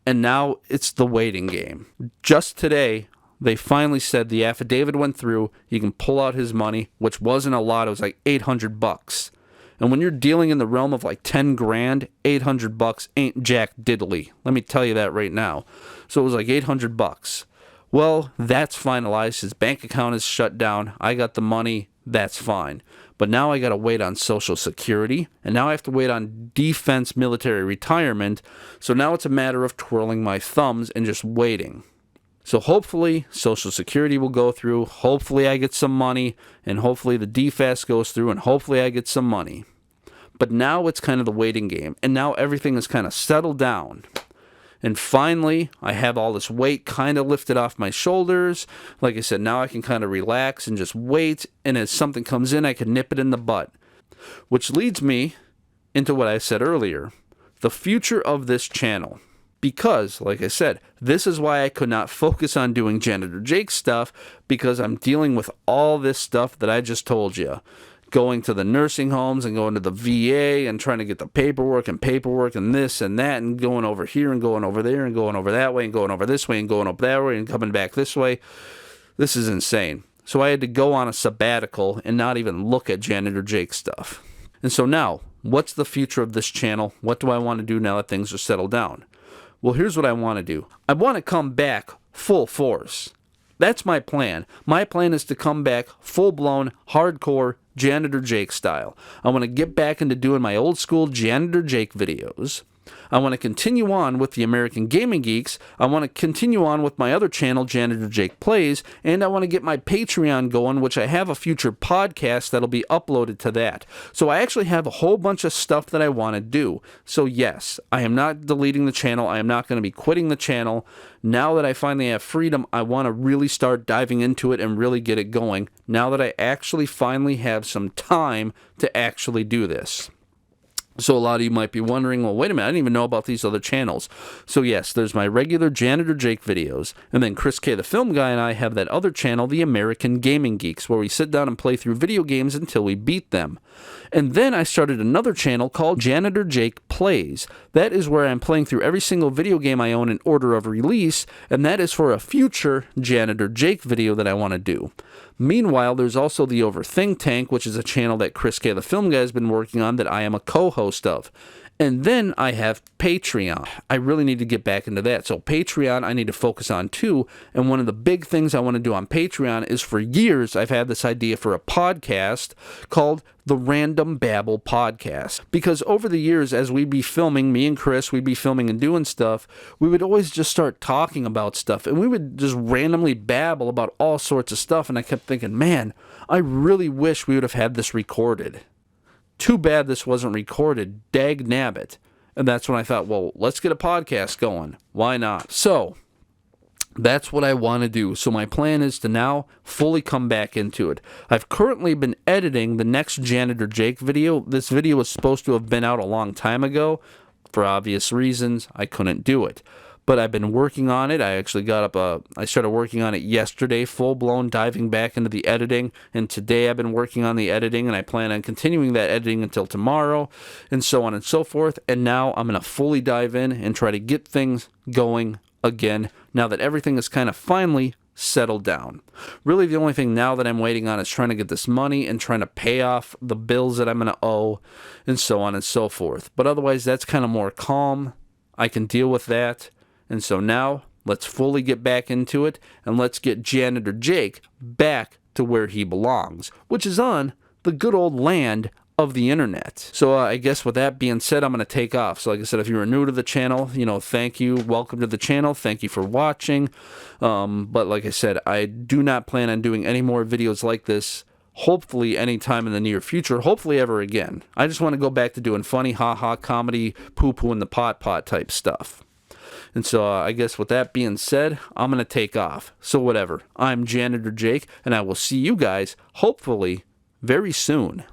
and now it's the waiting game. Just today, they finally said the affidavit went through, he can pull out his money, which wasn't a lot, it was like $800. And when you're dealing in the realm of like 10 grand, $800 ain't jack diddly. Let me tell you that right now. So it was like $800. Well, that's finalized, his bank account is shut down, I got the money, that's fine. But now I got to wait on Social Security, and now I have to wait on defense military retirement, so now it's a matter of twirling my thumbs and just waiting. So hopefully Social Security will go through, hopefully I get some money, and hopefully the DFAS goes through, and hopefully I get some money. But now it's kind of the waiting game, and now everything is kind of settled down. And finally, I have all this weight kind of lifted off my shoulders. Like I said, now I can kind of relax and just wait. And as something comes in, I can nip it in the butt. Which leads me into what I said earlier. The future of this channel. Because, like I said, this is why I could not focus on doing Janitor Jake stuff. Because I'm dealing with all this stuff that I just told you. Going to the nursing homes and going to the VA and trying to get the paperwork and this and that and going over here and going over there and going over that way and going over this way and going up that way and coming back this way. This is insane. So I had to go on a sabbatical and not even look at Janitor Jake stuff. And so now, what's the future of this channel? What do I want to do now that things are settled down? Well, here's what I want to do. I want to come back full force. That's my plan. My plan is to come back full-blown, hardcore, Janitor Jake style. I want to get back into doing my old school Janitor Jake videos. I want to continue on with the American Gaming Geeks. I want to continue on with my other channel, Janitor Jake Plays, and I want to get my Patreon going, which I have a future podcast that'll be uploaded to that. So I actually have a whole bunch of stuff that I want to do. So yes, I am not deleting the channel. I am not going to be quitting the channel. Now that I finally have freedom, I want to really start diving into it and really get it going. Now that I actually finally have some time to actually do this. So a lot of you might be wondering, well, wait a minute, I didn't even know about these other channels. So yes, there's my regular Janitor Jake videos, and then Chris K. the Film Guy and I have that other channel, the American Gaming Geeks, where we sit down and play through video games until we beat them. And then I started another channel called Janitor Jake Plays. That is where I'm playing through every single video game I own in order of release, and that is for a future Janitor Jake video that I want to do. Meanwhile, there's also the Overthink Tank, which is a channel that Chris K. the Film Guy has been working on that I am a co-host of. And then I have Patreon. I really need to get back into that. So Patreon I need to focus on too. And one of the big things I want to do on Patreon is, for years I've had this idea for a podcast called the Random Babble Podcast. Because over the years, as we'd be filming, me and Chris, we'd be filming and doing stuff, we would always just start talking about stuff. And we would just randomly babble about all sorts of stuff. And I kept thinking, man, I really wish we would have had this recorded. Too bad this wasn't recorded. Dag nabbit. And that's when I thought, well, let's get a podcast going. Why not? So that's what I want to do. So my plan is to now fully come back into it. I've currently been editing the next Janitor Jake video. This video was supposed to have been out a long time ago. For obvious reasons, I couldn't do it. But I've been working on it. I actually I started working on it yesterday, full-blown, diving back into the editing. And today I've been working on the editing, and I plan on continuing that editing until tomorrow, and so on and so forth. And now I'm going to fully dive in and try to get things going again, now that everything is kind of finally settled down. Really, the only thing now that I'm waiting on is trying to get this money and trying to pay off the bills that I'm going to owe, and so on and so forth. But otherwise, that's kind of more calm. I can deal with that. And so now, let's fully get back into it, and let's get Janitor Jake back to where he belongs, which is on the good old land of the internet. So I guess with that being said, I'm going to take off. So like I said, if you are new to the channel, thank you. Welcome to the channel. Thank you for watching. But like I said, I do not plan on doing any more videos like this, hopefully anytime in the near future, hopefully ever again. I just want to go back to doing funny, ha-ha, comedy, poo-poo in the pot type stuff. And so I guess with that being said, I'm going to take off. So whatever. I'm Janitor Jake, and I will see you guys, hopefully, very soon.